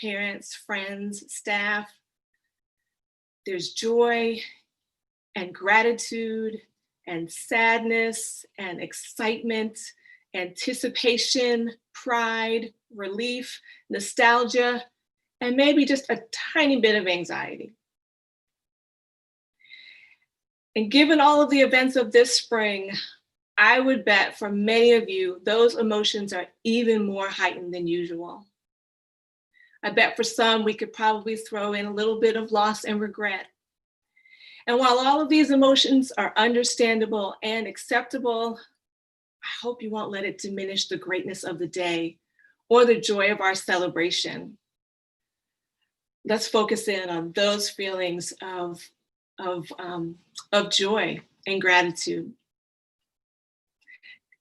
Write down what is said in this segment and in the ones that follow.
parents, friends, staff. There's joy and gratitude and sadness and excitement, anticipation, pride, relief, nostalgia, and maybe just a tiny bit of anxiety. And given all of the events of this spring, I would bet for many of you, those emotions are even more heightened than usual. I bet for some, we could probably throw in a little bit of loss and regret. And while all of these emotions are understandable and acceptable, I hope you won't let it diminish the greatness of the day or the joy of our celebration. Let's focus in on those feelings of joy and gratitude.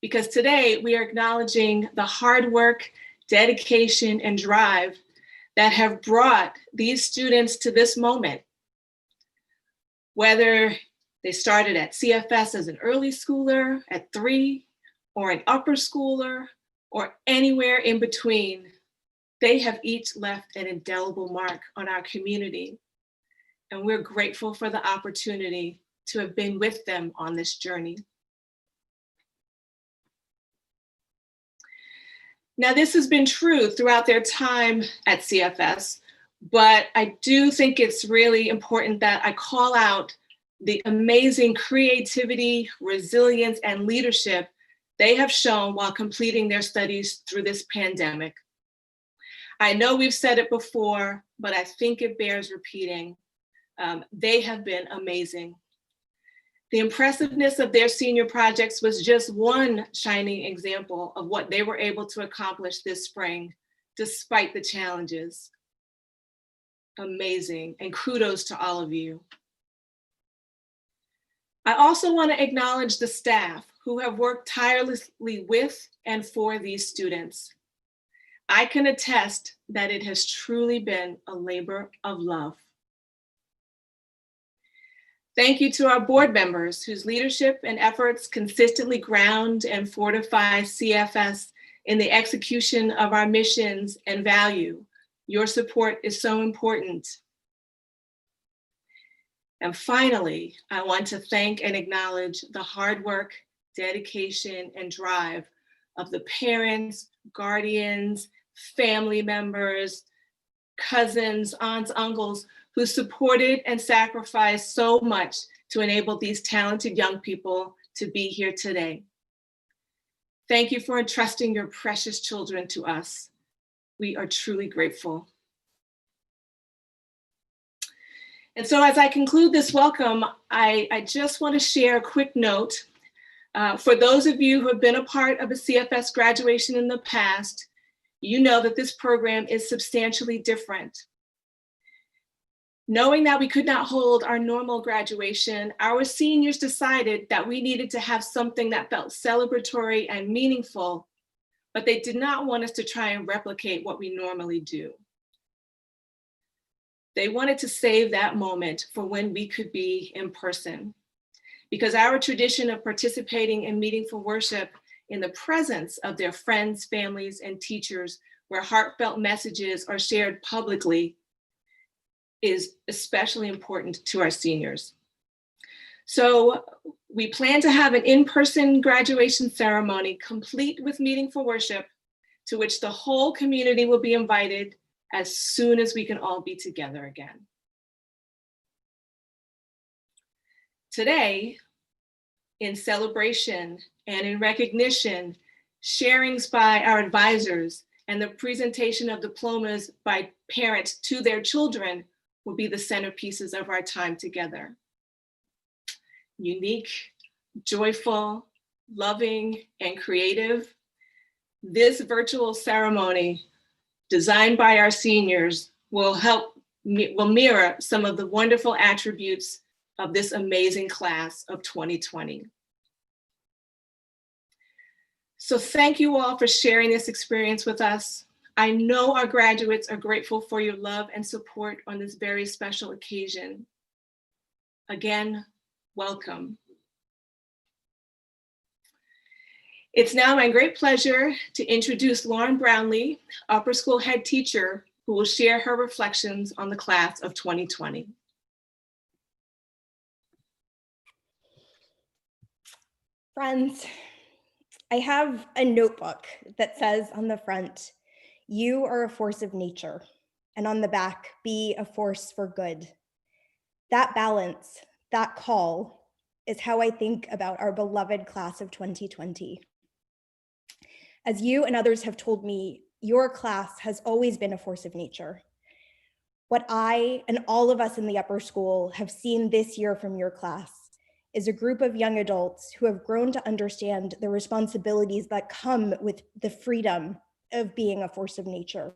Because today we are acknowledging the hard work, dedication, and drive that have brought these students to this moment. Whether they started at CFS as an early schooler at 3, or an upper schooler, or anywhere in between, they have each left an indelible mark on our community. And we're grateful for the opportunity to have been with them on this journey. Now, this has been true throughout their time at CFS, but I do think it's really important that I call out the amazing creativity, resilience, and leadership they have shown while completing their studies through this pandemic. I know we've said it before, but I think it bears repeating. They have been amazing. The impressiveness of their senior projects was just one shining example of what they were able to accomplish this spring, despite the challenges. Amazing, and kudos to all of you. I also want to acknowledge the staff who have worked tirelessly with and for these students. I can attest that it has truly been a labor of love. Thank you to our board members whose leadership and efforts consistently ground and fortify CFS in the execution of our missions and value. Your support is so important. And finally, I want to thank and acknowledge the hard work, dedication, and drive of the parents, guardians, family members, cousins, aunts, uncles, who supported and sacrificed so much to enable these talented young people to be here today. Thank you for entrusting your precious children to us. We are truly grateful. And so as I conclude this welcome, I just want to share a quick note. For those of you who have been a part of a CFS graduation in the past, you know that this program is substantially different. Knowing that we could not hold our normal graduation, our seniors decided that we needed to have something that felt celebratory and meaningful, but they did not want us to try and replicate what we normally do. They wanted to save that moment for when we could be in person, because our tradition of participating in meaningful worship in the presence of their friends, families, and teachers, where heartfelt messages are shared publicly, is especially important to our seniors. So we plan to have an in-person graduation ceremony complete with meaningful worship, to which the whole community will be invited as soon as we can all be together again. Today, in celebration and in recognition, sharings by our advisors and the presentation of diplomas by parents to their children will be the centerpieces of our time together. Unique, joyful, loving, and creative, this virtual ceremony designed by our seniors will mirror some of the wonderful attributes of this amazing class of 2020. So thank you all for sharing this experience with us. I know our graduates are grateful for your love and support on this very special occasion. Again, welcome. It's now my great pleasure to introduce Lauren Brownlee, upper school head teacher who will share her reflections on the class of 2020. Friends, I have a notebook that says on the front, "You are a force of nature," and on the back, "Be a force for good." That balance, that call, is how I think about our beloved class of 2020. As you and others have told me, your class has always been a force of nature. What I and all of us in the upper school have seen this year from your class is a group of young adults who have grown to understand the responsibilities that come with the freedom of being a force of nature.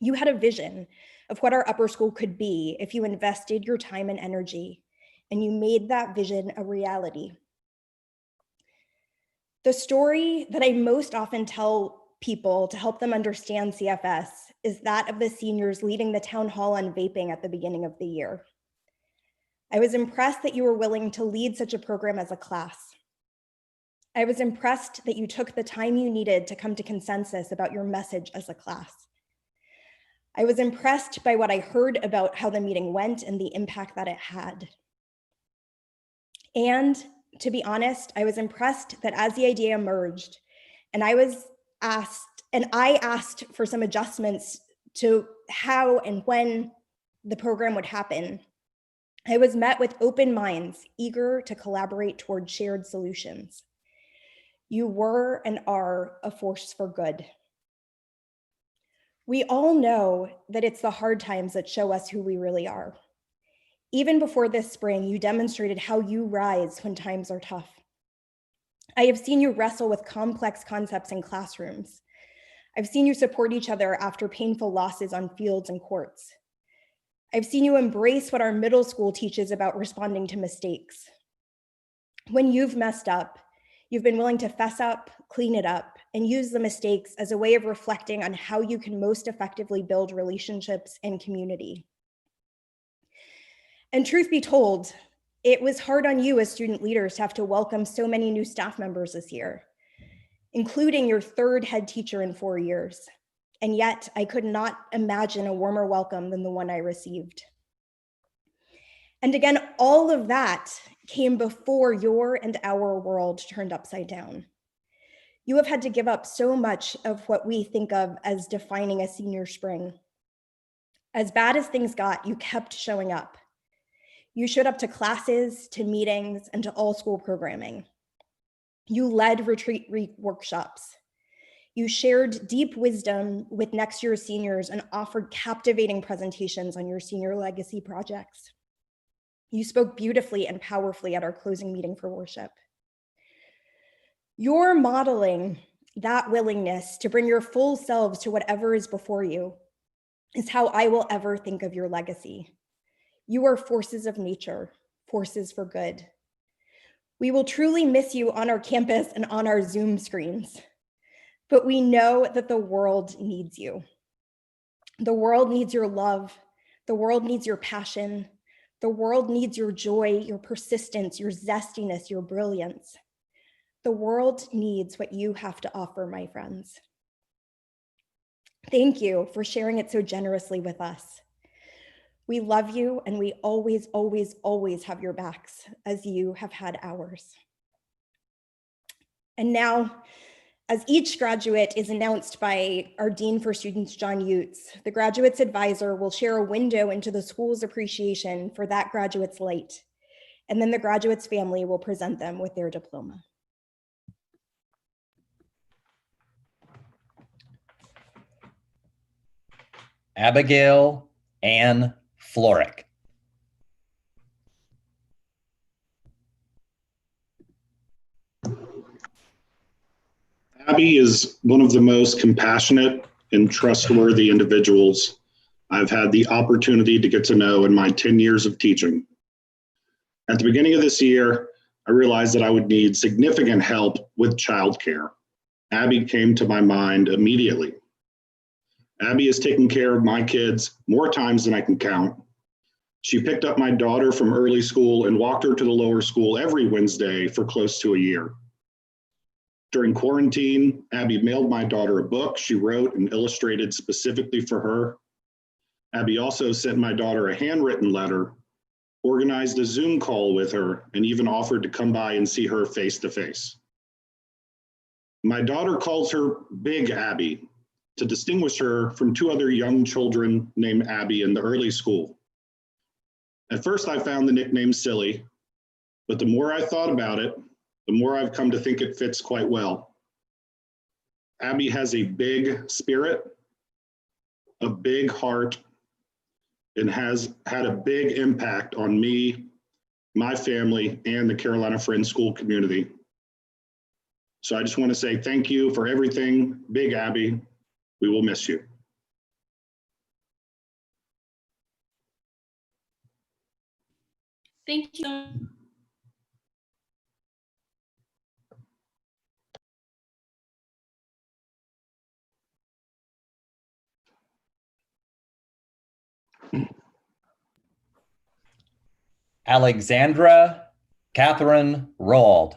You had a vision of what our upper school could be if you invested your time and energy, and you made that vision a reality. The story that I most often tell people to help them understand CFS is that of the seniors leading the town hall on vaping at the beginning of the year. I was impressed that you were willing to lead such a program as a class. I was impressed that you took the time you needed to come to consensus about your message as a class. I was impressed by what I heard about how the meeting went and the impact that it had. And to be honest, I was impressed that as the idea emerged, and I asked for some adjustments to how and when the program would happen, I was met with open minds, eager to collaborate toward shared solutions. You were and are a force for good. We all know that it's the hard times that show us who we really are. Even before this spring, you demonstrated how you rise when times are tough. I have seen you wrestle with complex concepts in classrooms. I've seen you support each other after painful losses on fields and courts. I've seen you embrace what our middle school teaches about responding to mistakes. When you've messed up, you've been willing to fess up, clean it up, and use the mistakes as a way of reflecting on how you can most effectively build relationships and community. And truth be told, it was hard on you as student leaders to have to welcome so many new staff members this year, including your third head teacher in 4 years. And yet I could not imagine a warmer welcome than the one I received. And again, all of that came before your and our world turned upside down. You have had to give up so much of what we think of as defining a senior spring. As bad as things got, you kept showing up. You showed up to classes, to meetings, and to all school programming. You led retreat workshops. You shared deep wisdom with next year's seniors and offered captivating presentations on your senior legacy projects. You spoke beautifully and powerfully at our closing meeting for worship. Your modeling that willingness to bring your full selves to whatever is before you is how I will ever think of your legacy. You are forces of nature, forces for good. We will truly miss you on our campus and on our Zoom screens, but we know that the world needs you. The world needs your love. The world needs your passion. The world needs your joy, your persistence, your zestiness, your brilliance. The world needs what you have to offer, my friends. Thank you for sharing it so generously with us. We love you, and we always, always, always have your backs as you have had ours. And now, as each graduate is announced by our Dean for Students, John Utes, the graduate's advisor will share a window into the school's appreciation for that graduate's light, and then the graduate's family will present them with their diploma. Abigail Ann Florrick. Abby is one of the most compassionate and trustworthy individuals I've had the opportunity to get to know in my 10 years of teaching. At the beginning of this year, I realized that I would need significant help with childcare. Abby came to my mind immediately. Abby has taken care of my kids more times than I can count. She picked up my daughter from early school and walked her to the lower school every Wednesday for close to a year. During quarantine, Abby mailed my daughter a book she wrote and illustrated specifically for her. Abby also sent my daughter a handwritten letter, organized a Zoom call with her, and even offered to come by and see her face to face. My daughter calls her Big Abby to distinguish her from two other young children named Abby in the early school. At first, I found the nickname silly, but the more I thought about it, the more I've come to think it fits quite well. Abby has a big spirit, a big heart, and has had a big impact on me, my family, and the Carolina Friends School community. So I just want to say thank you for everything, Big Abby. We will miss you. Thank you. Alexandra Katherine Roald.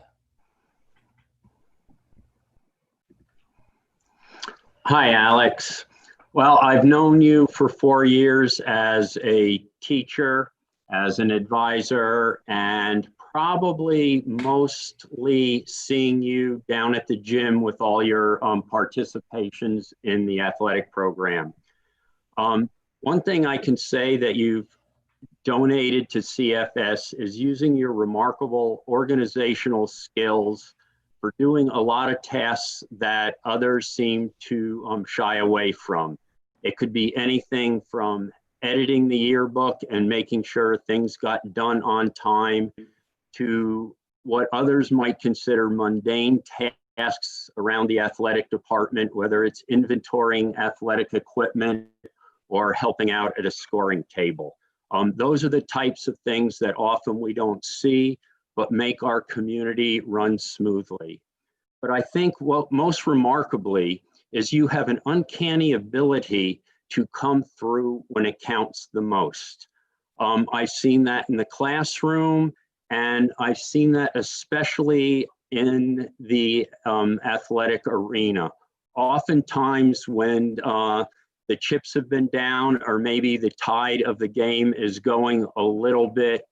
Hi, Alex. Well, I've known you for 4 years as a teacher, as an advisor, and probably mostly seeing you down at the gym with all your participations in the athletic program. One thing I can say that you've donated to CFS is using your remarkable organizational skills for doing a lot of tasks that others seem to shy away from. It could be anything from editing the yearbook and making sure things got done on time to what others might consider mundane tasks around the athletic department, whether it's inventorying athletic equipment or helping out at a scoring table. Those are the types of things that often we don't see, but make our community run smoothly. But I think what most remarkably is you have an uncanny ability to come through when it counts the most. I've seen that in the classroom, and I've seen that especially in the athletic arena. Oftentimes when the chips have been down, or maybe the tide of the game is going a little bit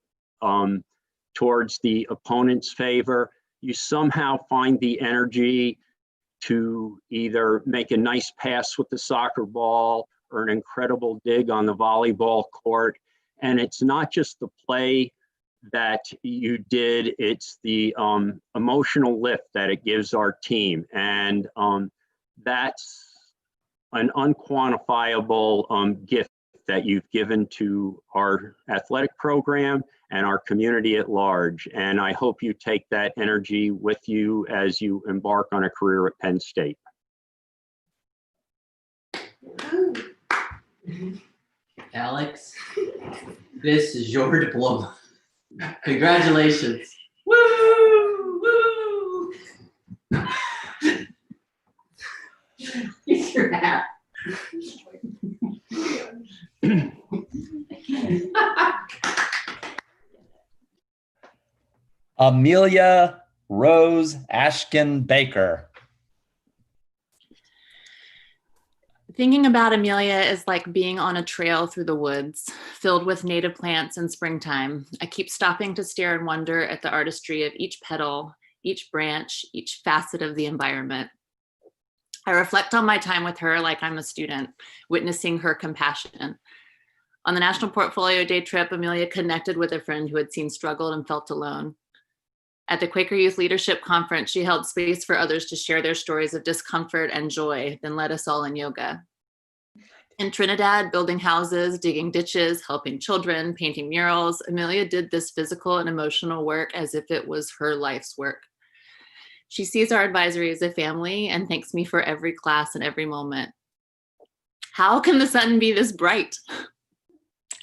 towards the opponent's favor, you somehow find the energy to either make a nice pass with the soccer ball or an incredible dig on the volleyball court. And it's not just the play that you did, it's the emotional lift that it gives our team. And that's an unquantifiable gift that you've given to our athletic program and our community at large. And I hope you take that energy with you as you embark on a career at Penn State. Alex, this is your diploma. Congratulations. Woo! Woo! Get your hat. Amelia Rose Ashkin Baker. Thinking about Amelia is like being on a trail through the woods, filled with native plants in springtime. I keep stopping to stare and wonder at the artistry of each petal, each branch, each facet of the environment. I reflect on my time with her like I'm a student, witnessing her compassion. On the National Portfolio Day trip, Amelia connected with a friend who had seen struggled and felt alone. At the Quaker Youth Leadership Conference, she held space for others to share their stories of discomfort and joy, then led us all in yoga. In Trinidad, building houses, digging ditches, helping children, painting murals, Amelia did this physical and emotional work as if it was her life's work. She sees our advisory as a family and thanks me for every class and every moment. How can the sun be this bright?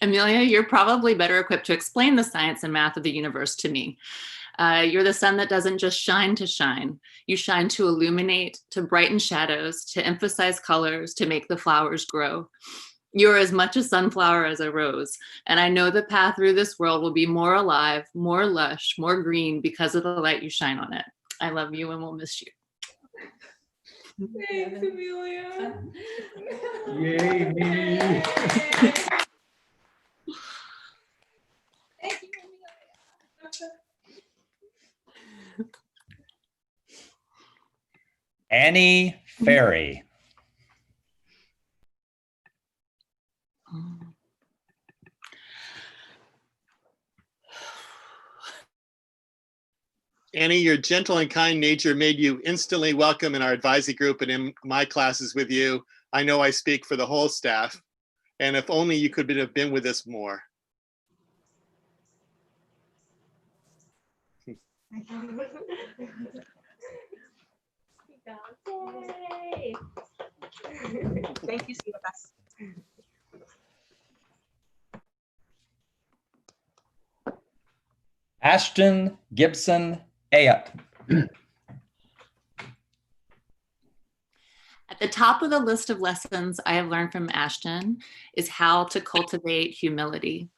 Amelia, you're probably better equipped to explain the science and math of the universe to me. You're the sun that doesn't just shine to shine. You shine to illuminate, to brighten shadows, to emphasize colors, to make the flowers grow. You're as much a sunflower as a rose, and I know the path through this world will be more alive, more lush, more green because of the light you shine on it. I love you and will miss you. Thanks, Amelia. Yay, me. Thank you, Amelia. Annie Ferry. Annie, your gentle and kind nature made you instantly welcome in our advisory group and in my classes with you. I know I speak for the whole staff. And if only you could have been with us more. Yay. Thank you, CFS. Ashton Gibson Ayat. At the top of the list of lessons I have learned from Ashton is how to cultivate humility.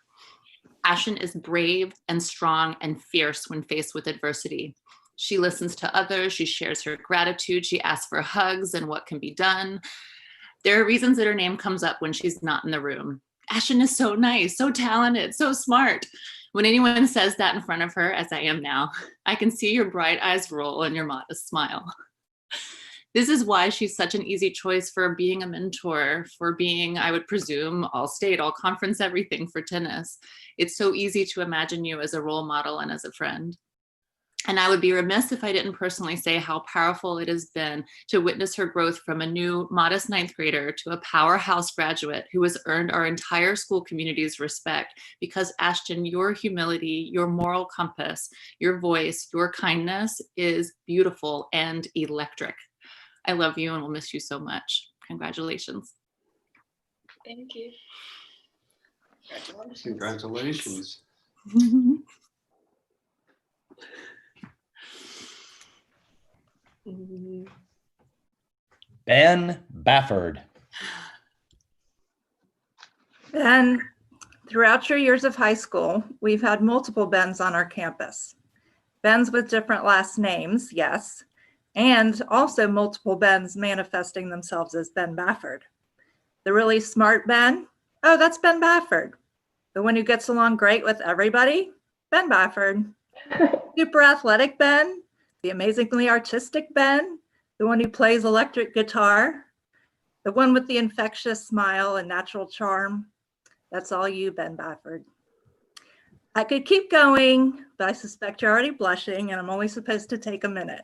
Ashton is brave and strong and fierce when faced with adversity. She listens to others, she shares her gratitude, she asks for hugs and what can be done. There are reasons that her name comes up when she's not in the room. Ashton is so nice, so talented, so smart. When anyone says that in front of her, as I am now, I can see your bright eyes roll and your modest smile. This is why she's such an easy choice for being a mentor, for being, I would presume, all state, all conference, everything for tennis. It's so easy to imagine you as a role model and as a friend. And I would be remiss if I didn't personally say how powerful it has been to witness her growth from a new modest ninth grader to a powerhouse graduate who has earned our entire school community's respect because, Ashton, your humility, your moral compass, your voice, your kindness is beautiful and electric. I love you and will miss you so much. Congratulations. Thank you. Congratulations. Ben Baffert. Ben, throughout your years of high school, we've had multiple Bens on our campus. Bens with different last names, yes, and also multiple Bens manifesting themselves as Ben Baffert. The really smart Ben, oh, that's Ben Baffert. The one who gets along great with everybody, Ben Baffert. Super athletic Ben, the amazingly artistic Ben, the one who plays electric guitar, the one with the infectious smile and natural charm. That's all you, Ben Baffert. I could keep going, but I suspect you're already blushing and I'm only supposed to take a minute.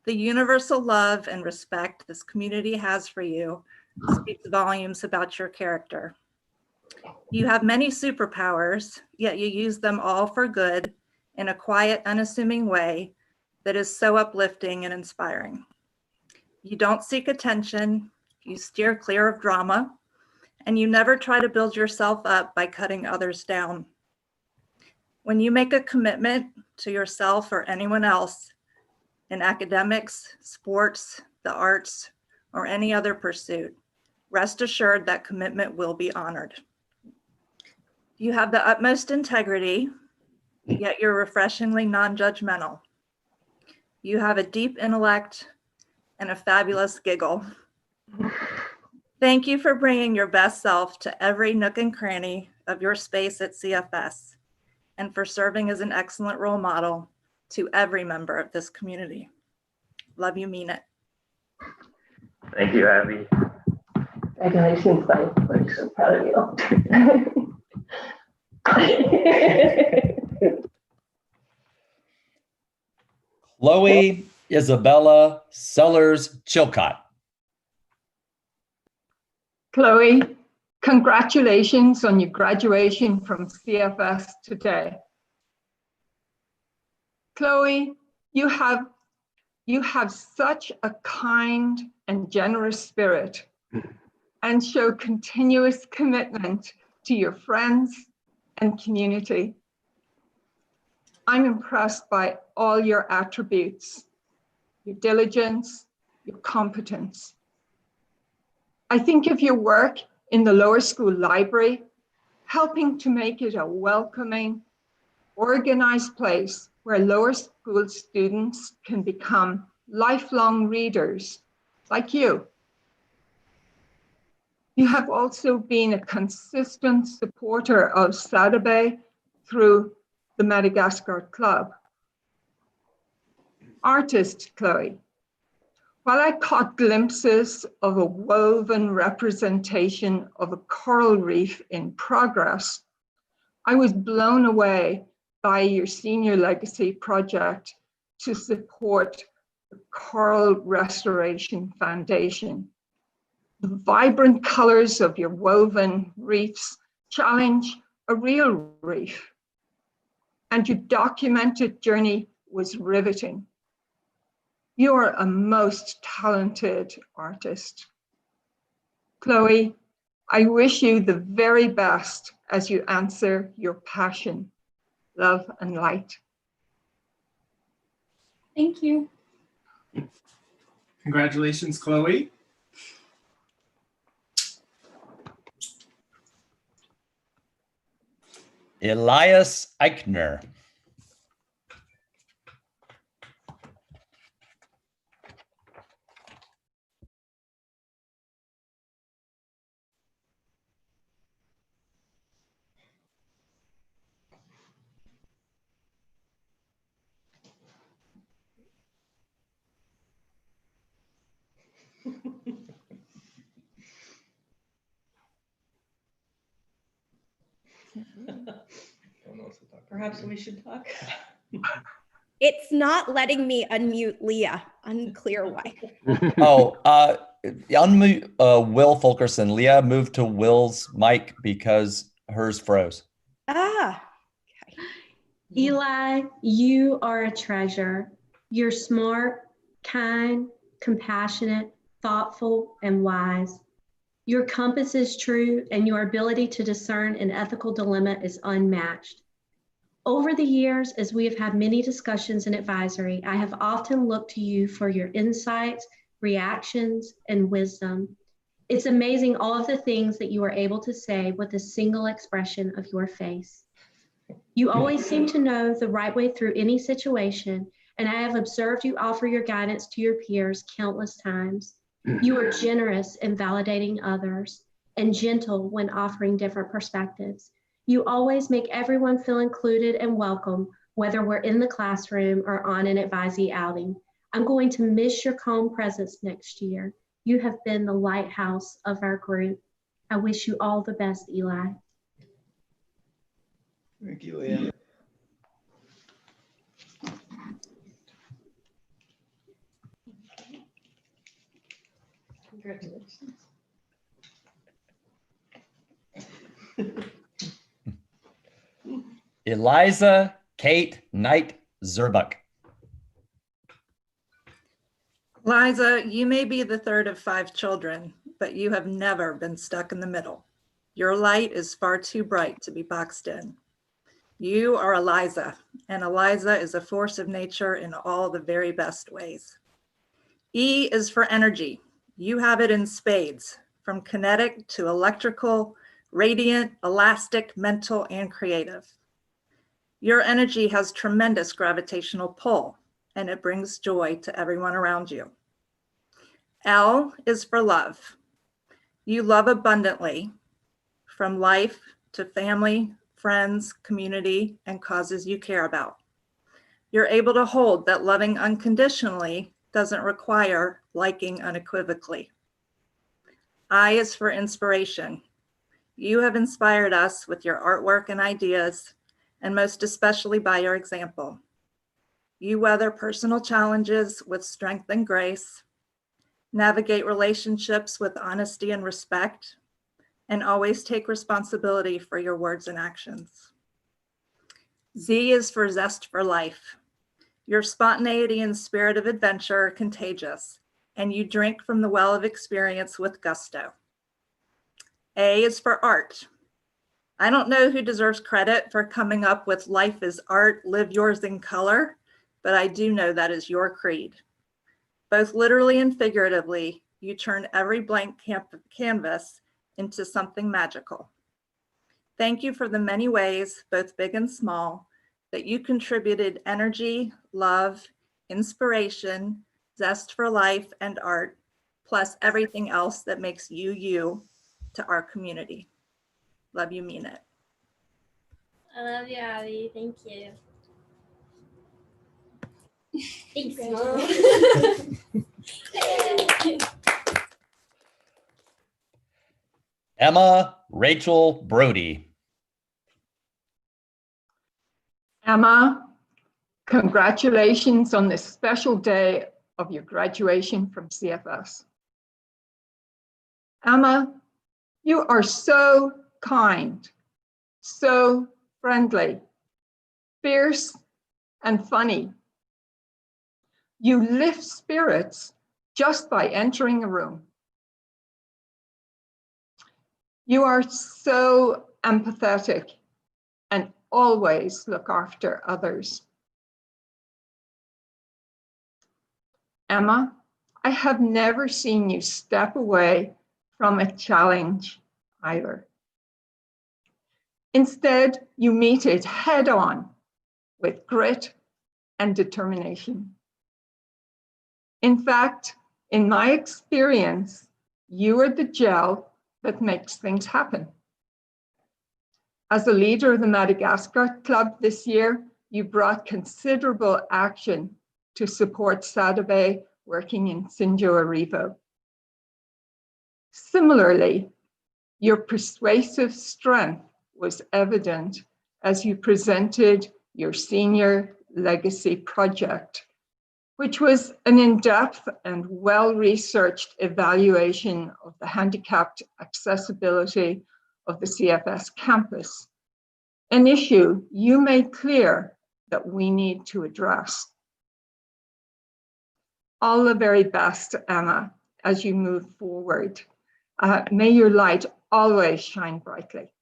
The universal love and respect this community has for you speaks volumes about your character. You have many superpowers, yet you use them all for good in a quiet, unassuming way that is so uplifting and inspiring. You don't seek attention, you steer clear of drama, and you never try to build yourself up by cutting others down. When you make a commitment to yourself or anyone else in academics, sports, the arts, or any other pursuit, rest assured that commitment will be honored. You have the utmost integrity, yet you're refreshingly non-judgmental. You have a deep intellect and a fabulous giggle. Thank you for bringing your best self to every nook and cranny of your space at CFS and for serving as an excellent role model to every member of this community. Love you, mean it. Thank you, Abby. Congratulations, buddy. We're so proud of you. Chloe Isabella Sellers Chilcott. Chloe, congratulations on your graduation from CFS today. Chloe, you have such a kind and generous spirit and show continuous commitment to your friends and community. I'm impressed by all your attributes, your diligence, your competence. I think of your work in the lower school library, helping to make it a welcoming, organized place where lower school students can become lifelong readers like you. You have also been a consistent supporter of Sadabe through the Madagascar Club. Artist Chloe, while I caught glimpses of a woven representation of a coral reef in progress, I was blown away by your Senior Legacy project to support the Coral Restoration Foundation. The vibrant colors of your woven reefs challenge a real reef, and your documented journey was riveting. You're a most talented artist. Chloe, I wish you the very best as you answer your passion, love and light. Thank you. Congratulations, Chloe. Elias Eichner. Perhaps we should talk. It's not letting me unmute Leah. Unclear why. Unmute Will Fulkerson. Leah moved to Will's mic because hers froze. Ah. Okay. Eli, you are a treasure. You're smart, kind, compassionate, thoughtful, and wise. Your compass is true, and your ability to discern an ethical dilemma is unmatched. Over the years, as we have had many discussions in advisory, I have often looked to you for your insights, reactions, and wisdom. It's amazing all of the things that you are able to say with a single expression of your face. You always seem to know the right way through any situation, and I have observed you offer your guidance to your peers countless times. You are generous in validating others and gentle when offering different perspectives. You always make everyone feel included and welcome, whether we're in the classroom or on an advisee outing. I'm going to miss your calm presence next year. You have been the lighthouse of our group. I wish you all the best, Eli. Thank you, Leah. Congratulations. Eliza Kate Knight Zerbuck. Liza, you may be the third of 5 children, but you have never been stuck in the middle. Your light is far too bright to be boxed in. You are Eliza, and Eliza is a force of nature in all the very best ways. E is for energy. You have it in spades, from kinetic to electrical, radiant, elastic, mental, and creative. Your energy has tremendous gravitational pull, and it brings joy to everyone around you. L is for love. You love abundantly, from life to family, friends, community, and causes you care about. You're able to hold that loving unconditionally doesn't require liking unequivocally. I is for inspiration. You have inspired us with your artwork and ideas, and most especially by your example. You weather personal challenges with strength and grace, navigate relationships with honesty and respect, and always take responsibility for your words and actions. Z is for zest for life. Your spontaneity and spirit of adventure are contagious, and you drink from the well of experience with gusto. A is for art. I don't know who deserves credit for coming up with life is art, live yours in color, but I do know that is your creed. Both literally and figuratively, you turn every blank canvas into something magical. Thank you for the many ways, both big and small, that you contributed energy, love, inspiration, zest for life, and art, plus everything else that makes you, you to our community. Love you, mean it. I love you, Abby. Thank you. Thanks, Mom. Emma Rachel Brody. Emma, congratulations on this special day of your graduation from CFS. Emma, you are so kind, so friendly, fierce, and funny. You lift spirits just by entering a room. You are so empathetic and always look after others. Emma, I have never seen you step away from a challenge either. Instead, you meet it head on with grit and determination. In fact, in my experience, you are the gel that makes things happen. As a leader of the Madagascar Club this year, you brought considerable action to support Sadabe working in Sinjo-Arivo. Similarly, your persuasive strength was evident as you presented your senior legacy project, which was an in-depth and well-researched evaluation of the handicapped accessibility of the CFS campus, an issue you made clear that we need to address. All the very best, Emma, as you move forward. May your light always shine brightly.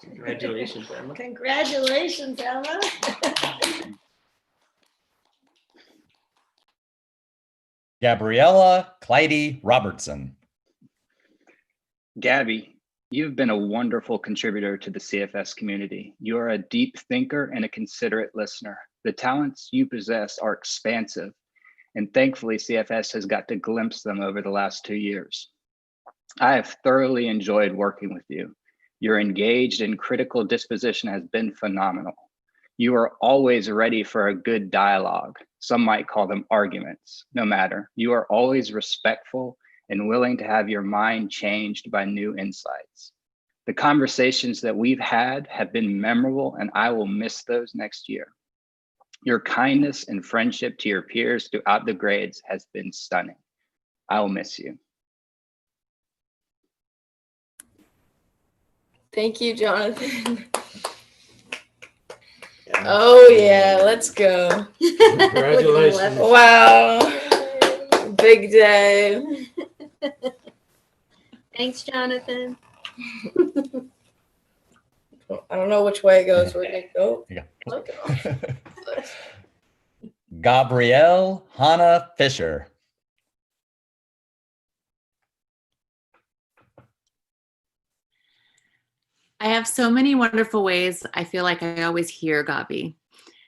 Congratulations, Emma. Congratulations, Emma. Gabriela Clady Robertson. Gabby, you've been a wonderful contributor to the CFS community. You are a deep thinker and a considerate listener. The talents you possess are expansive, and thankfully CFS has got to glimpse them over the last 2 years. I have thoroughly enjoyed working with you. Your engaged and critical disposition has been phenomenal. You are always ready for a good dialogue. Some might call them arguments. No matter, you are always respectful and willing to have your mind changed by new insights. The conversations that we've had have been memorable, and I will miss those next year. Your kindness and friendship to your peers throughout the grades has been stunning. I will miss you. Thank you, Jonathan. Oh yeah, let's go. Congratulations. Wow. Big day. Thanks, Jonathan. I don't know which way it goes. We're gonna go. Yeah. Okay. Gabrielle Hannah Fisher. I have so many wonderful ways I feel like I always hear Gabi.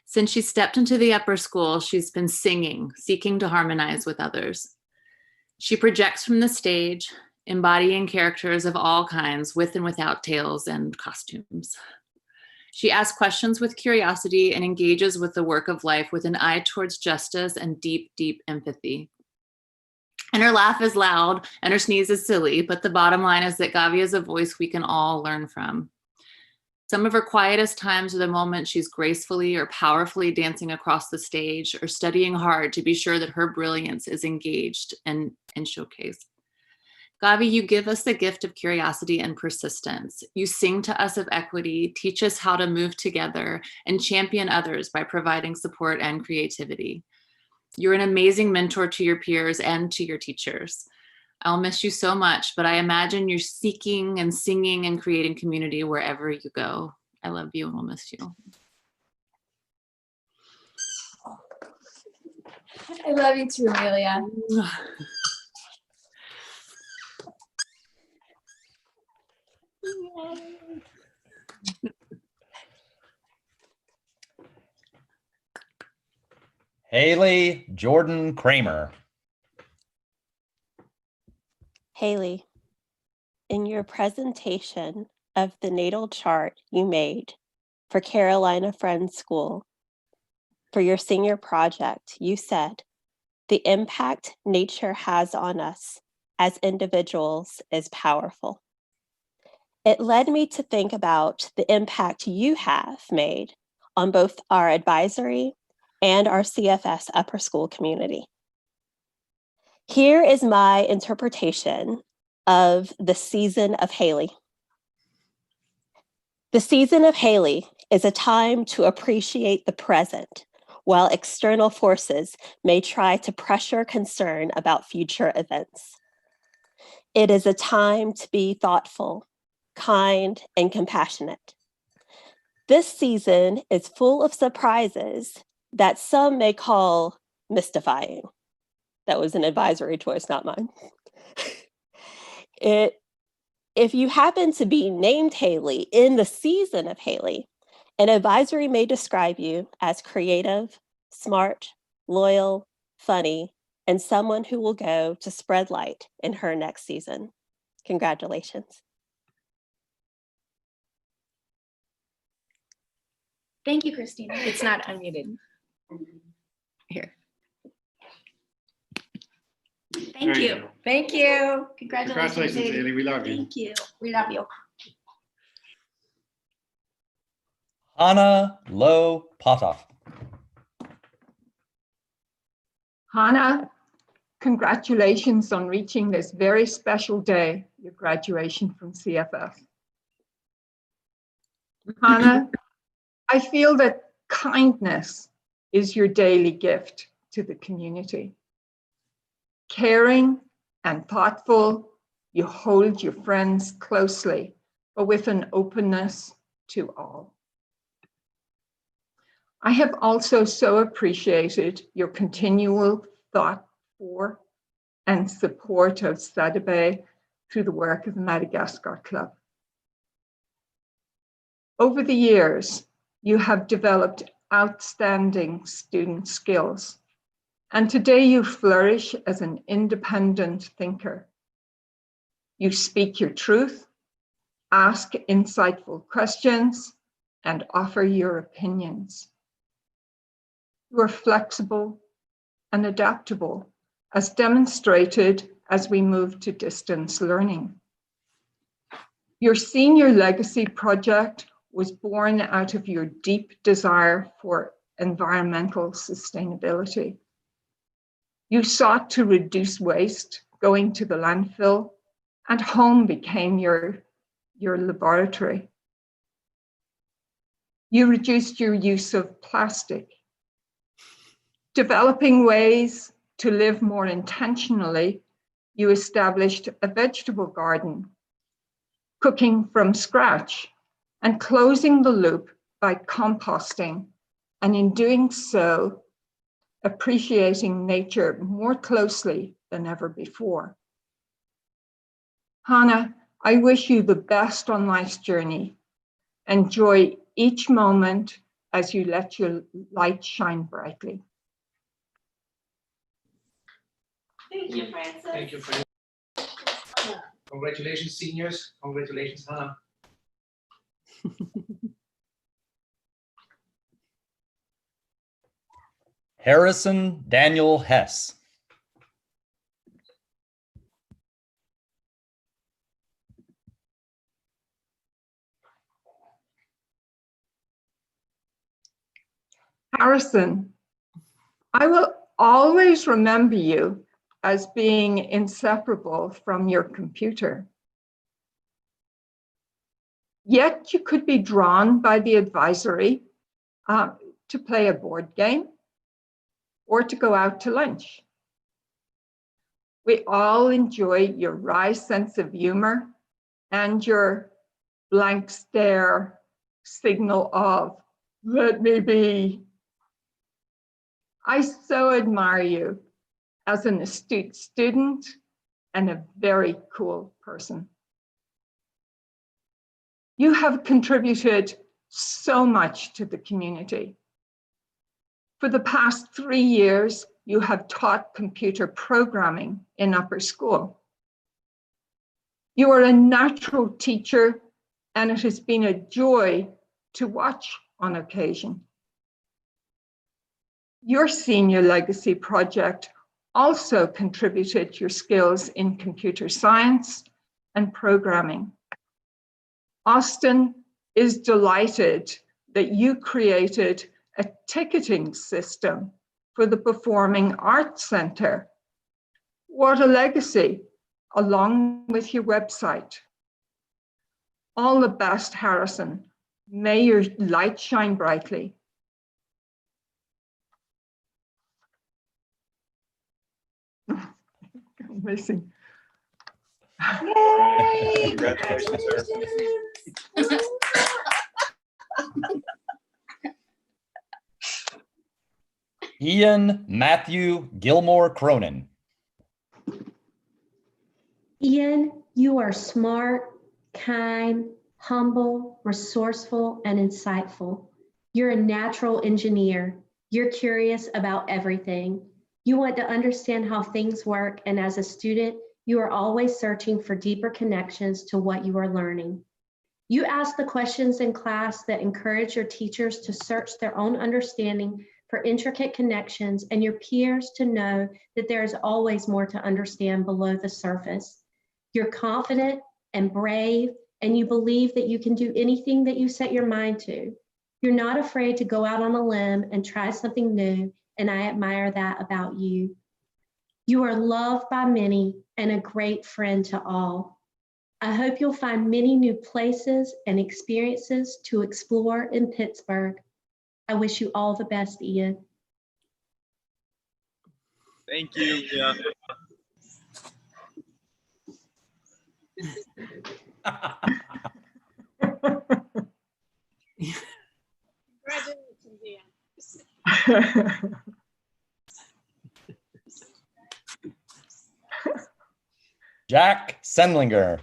Since she stepped into the upper school, she's been singing, seeking to harmonize with others. She projects from the stage, embodying characters of all kinds, with and without tails and costumes. She asks questions with curiosity and engages with the work of life with an eye towards justice and deep, deep empathy. And her laugh is loud and her sneeze is silly, but the bottom line is that Gabi is a voice we can all learn from. Some of her quietest times are the moments she's gracefully or powerfully dancing across the stage or studying hard to be sure that her brilliance is engaged and showcased. Gabi, you give us the gift of curiosity and persistence. You sing to us of equity, teach us how to move together, and champion others by providing support and creativity. You're an amazing mentor to your peers and to your teachers. I'll miss you so much, but I imagine you're seeking and singing and creating community wherever you go. I love you and we'll miss you. I love you too, Amelia. Hailey Jordan Cramer. Hailey, in your presentation of the natal chart you made for Carolina Friends School for your senior project, you said, the impact nature has on us as individuals is powerful. It led me to think about the impact you have made on both our advisory and our CFS upper school community. Here is my interpretation of the season of Hailey. The season of Hailey is a time to appreciate the present, while external forces may try to pressure concern about future events. It is a time to be thoughtful, kind, and compassionate. This season is full of surprises that some may call mystifying. That was an advisory choice, not mine. If you happen to be named Hailey in the season of Hailey, an advisory may describe you as creative, smart, loyal, funny, and someone who will go to spread light in her next season. Congratulations. Thank you, Christina. It's not unmuted. Here. Thank There you you. go. Thank you. Congratulations, Congratulations, Hailey. Hailey. We love you. Thank you. We love you. Hana Lee Makana. Hana, congratulations on reaching this very special day, your graduation from CFF. Hana, I feel that kindness is your daily gift to the community. Caring and thoughtful, you hold your friends closely, but with an openness to all. I have also so appreciated your continual thought for and support of Sadabe through the work of the Madagascar Club. Over the years, you have developed outstanding student skills, and today you flourish as an independent thinker. You speak your truth, ask insightful questions, and offer your opinions. You are flexible and adaptable, as demonstrated as we move to distance learning. Your senior legacy project was born out of your deep desire for environmental sustainability. You sought to reduce waste going to the landfill, and home became your laboratory. You reduced your use of plastic. Developing ways to live more intentionally, you established a vegetable garden, cooking from scratch, and closing the loop by composting, and in doing so, appreciating nature more closely than ever before. Hana, I wish you the best on life's journey. Enjoy each moment as you let your light shine brightly. Thank you, Francis. Thank you, Francis. Congratulations, seniors. Congratulations, Hana. Harrison Daniel Hess. Harrison, I will always remember you as being inseparable from your computer. Yet you could be drawn by the advisory to play a board game or to go out to lunch. We all enjoy your wry sense of humor and your blank stare signal of, let me be. I so admire you as an astute student and a very cool person. You have contributed so much to the community. For the past 3 years, you have taught computer programming in upper school. You are a natural teacher, and it has been a joy to watch on occasion. Your senior legacy project also contributed your skills in computer science and programming. Austin is delighted that you created a ticketing system for the Performing Arts Center. What a legacy, along with your website. All the best, Harrison. May your light shine brightly. Amazing. Yay! Congratulations, sir. Ian Matthew Gilmore Cronin. Ian, you are smart, kind, humble, resourceful, and insightful. You're a natural engineer. You're curious about everything. You want to understand how things work, and as a student, you are always searching for deeper connections to what you are learning. You ask the questions in class that encourage your teachers to search their own understanding for intricate connections, and your peers to know that there is always more to understand below the surface. You're confident and brave, and you believe that you can do anything that you set your mind to. You're not afraid to go out on a limb and try something new, and I admire that about you. You are loved by many and a great friend to all. I hope you'll find many new places and experiences to explore in Pittsburgh. I wish you all the best, Ian. Thank you, Leah. Congratulations, Ian. Jack Sendlinger.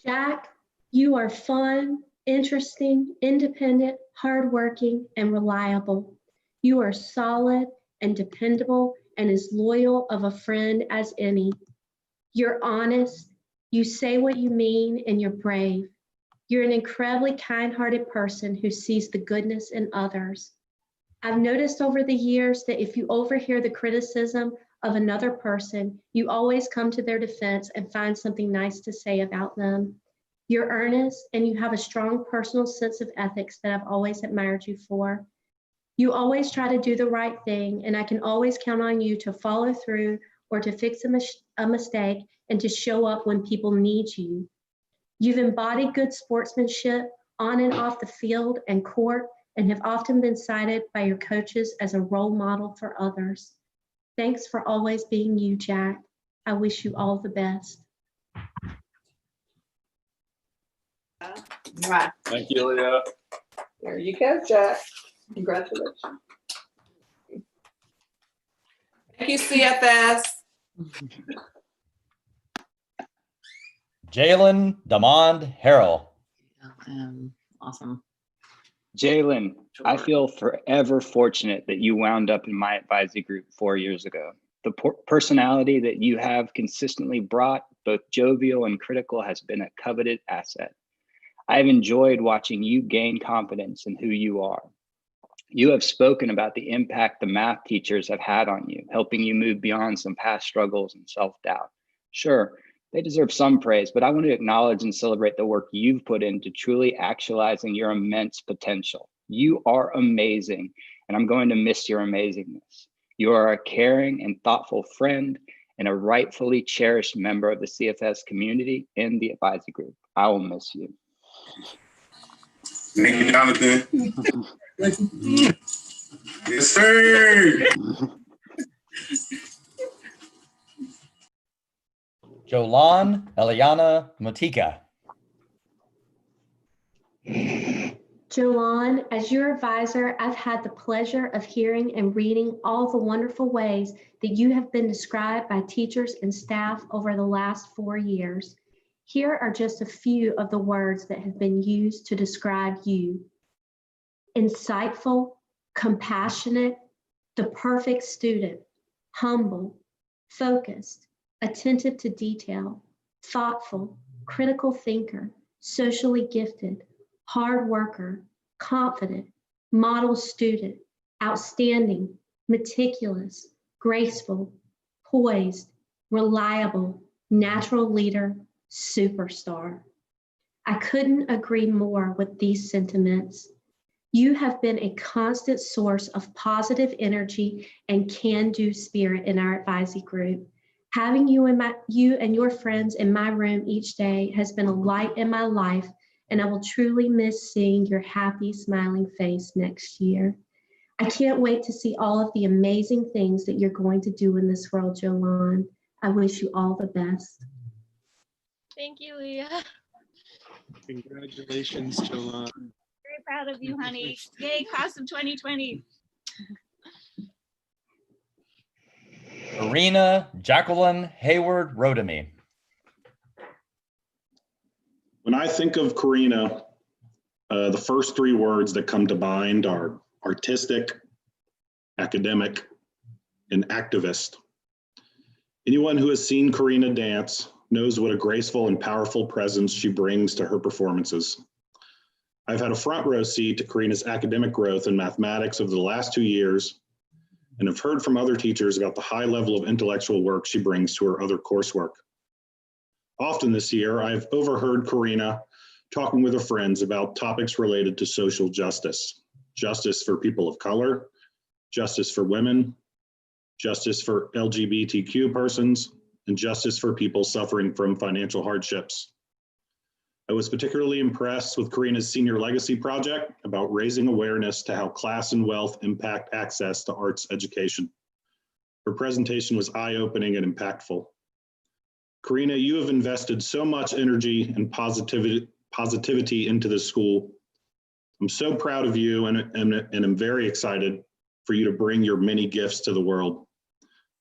Jack, you are fun, interesting, independent, hardworking, and reliable. You are solid and dependable and as loyal of a friend as any. You're honest, you say what you mean, and you're brave. You're an incredibly kind-hearted person who sees the goodness in others. I've noticed over the years that if you overhear the criticism of another person, you always come to their defense and find something nice to say about them. You're earnest and you have a strong personal sense of ethics that I've always admired you for. You always try to do the right thing, and I can always count on you to follow through or to fix a mistake and to show up when people need you. You've embodied good sportsmanship on and off the field and court, and have often been cited by your coaches as a role model for others. Thanks for always being you, Jack. I wish you all the best. Thank you, Leah. There you go, Jack. Congratulations. Thank you, CFS. Jaylen Damond Harrell. Awesome. Jaylen, I feel forever fortunate that you wound up in my advisory group 4 years ago. The personality that you have consistently brought, both jovial and critical, has been a coveted asset. I've enjoyed watching you gain confidence in who you are. You have spoken about the impact the math teachers have had on you, helping you move beyond some past struggles and self-doubt. Sure, they deserve some praise, but I want to acknowledge and celebrate the work you've put into truly actualizing your immense potential. You are amazing, and I'm going to miss your amazingness. You are a caring and thoughtful friend and a rightfully cherished member of the CFS community and the advisory group. I will miss you. Thank you, Jonathan. Yes, sir. Eliana Motika. Joanne, as your advisor, I've had the pleasure of hearing and reading all the wonderful ways that you have been described by teachers and staff over the last 4 years. Here are just a few of the words that have been used to describe you. Insightful, compassionate, the perfect student, humble, focused, attentive to detail, thoughtful, critical thinker, socially gifted, hard worker, confident, model student, outstanding, meticulous, graceful, poised, reliable, natural leader, superstar. I couldn't agree more with these sentiments. You have been a constant source of positive energy and can-do spirit in our advisory group. Having you and your friends in my room each day has been a light in my life, and I will truly miss seeing your happy, smiling face next year. I can't wait to see all of the amazing things that you're going to do in this world, Jolene. I wish you all the best. Thank you, Leah. Congratulations, Jolene. Very proud of you, honey. Yay, class of 2020. Karina Jacqueline Hayward Rodamy. When I think of Karina, the first 3 words that come to mind are artistic, academic, and activist. Anyone who has seen Karina dance knows what a graceful and powerful presence she brings to her performances. I've had a front row seat to Karina's academic growth in mathematics over the last 2 years, and have heard from other teachers about the high level of intellectual work she brings to her other coursework. Often this year, I've overheard Karina talking with her friends about topics related to social justice, justice for people of color, justice for women, justice for LGBTQ persons, and justice for people suffering from financial hardships. I was particularly impressed with Karina's Senior Legacy Project about raising awareness to how class and wealth impact access to arts education. Her presentation was eye-opening and impactful. Karina, you have invested so much energy and positivity into this school. I'm so proud of you and I'm very excited for you to bring your many gifts to the world.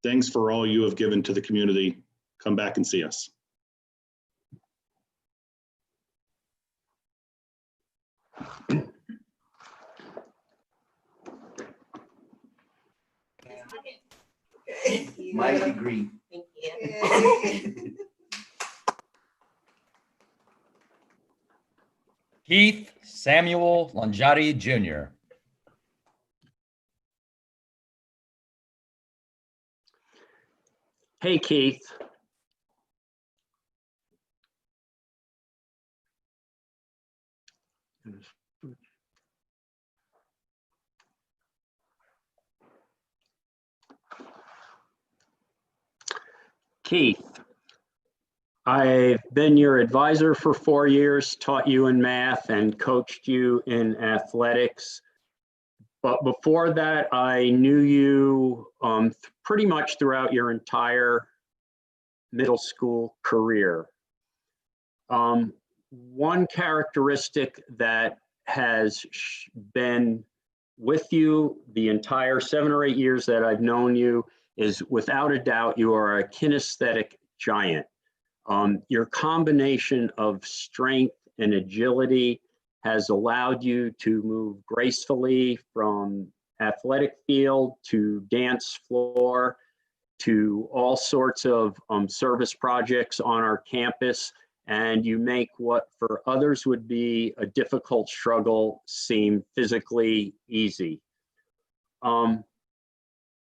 Thanks for all you have given to the community. Come back and see us. My degree. Thank you. Keith Samuel Longe Jr. Hey, Keith. Keith, I've been your advisor for 4 years, taught you in math and coached you in athletics. But before that, I knew you pretty much throughout your entire middle school career. One characteristic that has been with you the entire 7 or 8 years that I've known you is, without a doubt, you are a kinesthetic giant. Your combination of strength and agility has allowed you to move gracefully from athletic field to dance floor to all sorts of service projects on our campus, and you make what for others would be a difficult struggle seem physically easy.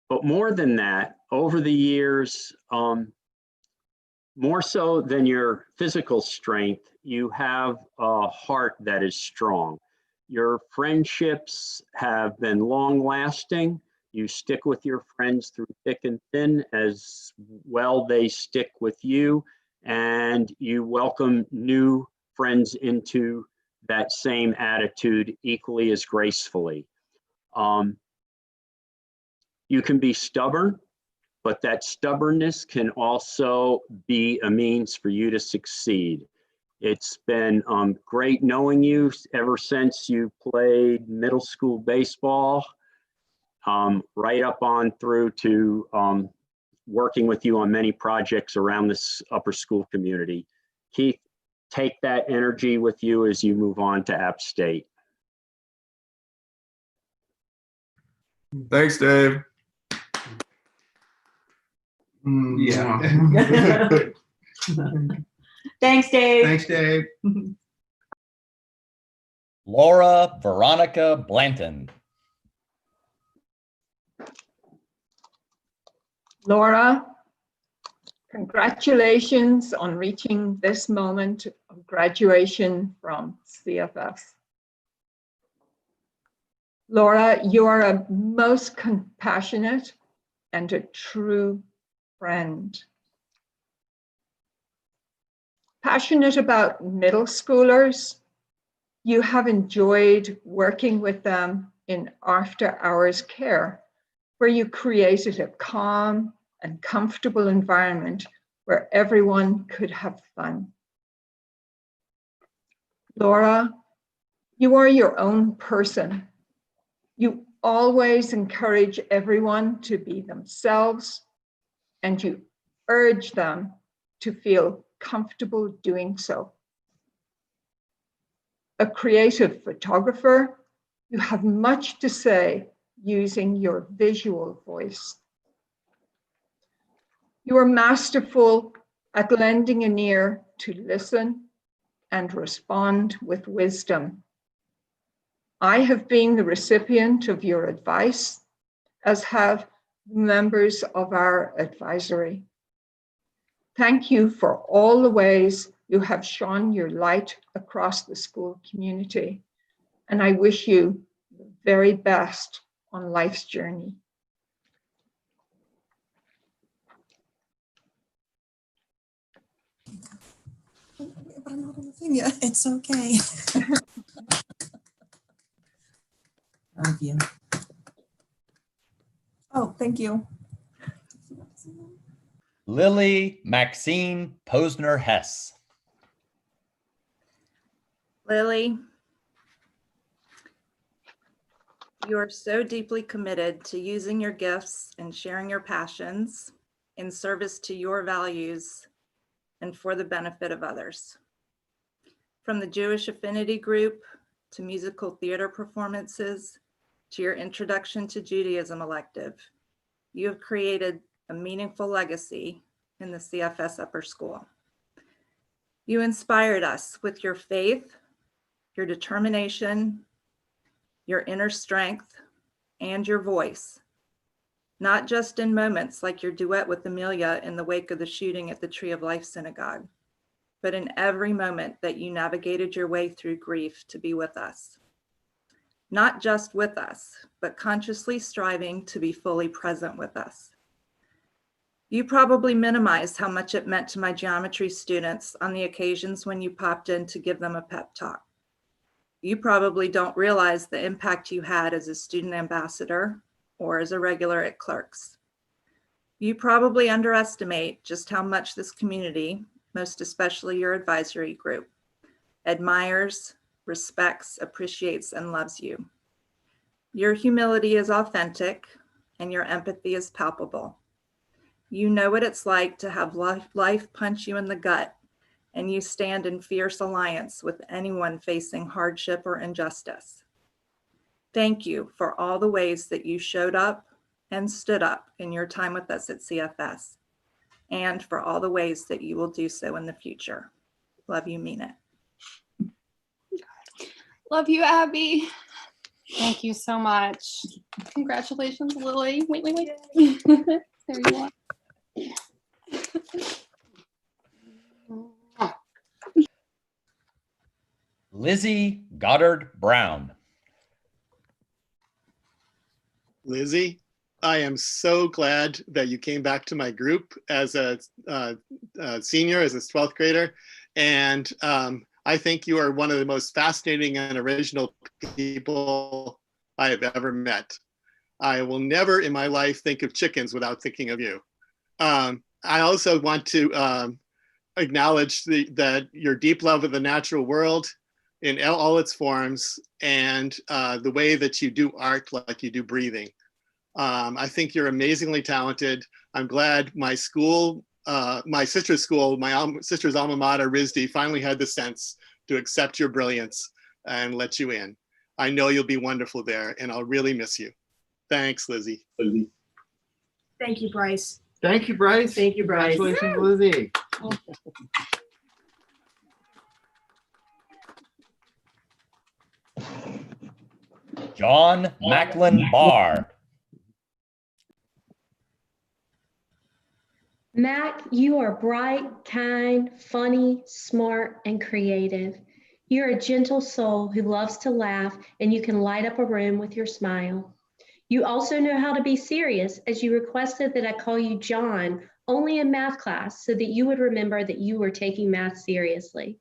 But more than that, over the years, more so than your physical strength, you have a heart that is strong. Your friendships have been long lasting. You stick with your friends through thick and thin, as well they stick with you, and you welcome new friends into that same attitude equally as gracefully. You can be stubborn, but that stubbornness can also be a means for you to succeed. It's been great knowing you ever since you played middle school baseball, right up on through to working with you on many projects around this upper school community. Keith, take that energy with you as you move on to App State. Thanks, Dave. Yeah. Thanks, Dave. Thanks, Dave. Laura Veronica Blanton. Laura, congratulations on reaching this moment of graduation from CFS. Laura, you are a most compassionate and a true friend. Passionate about middle schoolers, you have enjoyed working with them in after-hours care, where you created a calm and comfortable environment where everyone could have fun. Laura, you are your own person. You always encourage everyone to be themselves, and you urge them to feel comfortable doing so. A creative photographer, you have much to say using your visual voice. You are masterful at lending an ear to listen and respond with wisdom. I have been the recipient of your advice, as have members of our advisory. Thank you for all the ways you have shone your light across the school community, and I wish you the very best on life's journey. But I'm not on the thing yet. It's okay. Love you. Oh, thank you. Lily Maxine Posner Hess. Lily, you are so deeply committed to using your gifts and sharing your passions in service to your values and for the benefit of others. From the Jewish Affinity Group to musical theater performances to your Introduction to Judaism elective, you have created a meaningful legacy in the CFS Upper School. You inspired us with your faith, your determination, your inner strength, and your voice, not just in moments like your duet with Amelia in the wake of the shooting at the Tree of Life Synagogue, but in every moment that you navigated your way through grief to be with us. Not just with us, but consciously striving to be fully present with us. You probably minimized how much it meant to my geometry students on the occasions when you popped in to give them a pep talk. You probably don't realize the impact you had as a student ambassador or as a regular at Clerks. You probably underestimate just how much this community, most especially your advisory group, admires, respects, appreciates, and loves you. Your humility is authentic and your empathy is palpable. You know what it's like to have life punch you in the gut, and you stand in fierce alliance with anyone facing hardship or injustice. Thank you for all the ways that you showed up and stood up in your time with us at CFS, and for all the ways that you will do so in the future. Love you, mean it. Love you, Abby. Thank you so much. Congratulations, Lily. Wait. There you are. Lizzie Goddard Brown. Lizzie, I am so glad that you came back to my group as a senior, as a 12th grader. And I think you are one of the most fascinating and original people I have ever met. I will never in my life think of chickens without thinking of you. I also want to acknowledge that your deep love of the natural world in all its forms, and the way that you do art, like you do breathing. I think you're amazingly talented. I'm glad my school, my sister's school, sister's alma mater, RISD, finally had the sense to accept your brilliance and let you in. I know you'll be wonderful there, and I'll really miss you. Thanks, Lizzie. Thank you, Bryce. Thank you, Bryce. Thank you, Bryce. Congratulations, Lizzie. John Macklin Barr. Mac, you are bright, kind, funny, smart, and creative. You're a gentle soul who loves to laugh, and you can light up a room with your smile. You also know how to be serious, as you requested that I call you John only in math class so that you would remember that you were taking math seriously.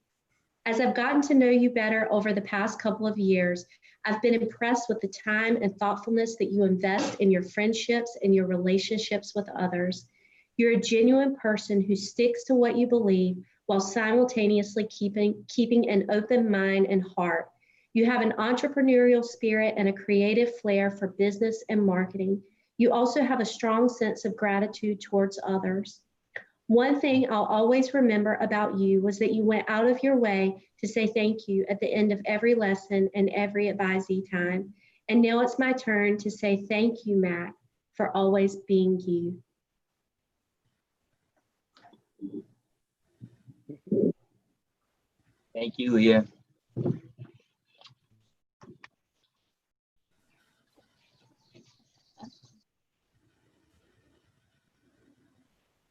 As I've gotten to know you better over the past couple of years, I've been impressed with the time and thoughtfulness that you invest in your friendships and your relationships with others. You're a genuine person who sticks to what you believe while simultaneously keeping an open mind and heart. You have an entrepreneurial spirit and a creative flair for business and marketing. You also have a strong sense of gratitude towards others. One thing I'll always remember about you was that you went out of your way to say thank you at the end of every lesson and every advisee time. And now it's my turn to say thank you, Mac, for always being you. Thank you, Leah.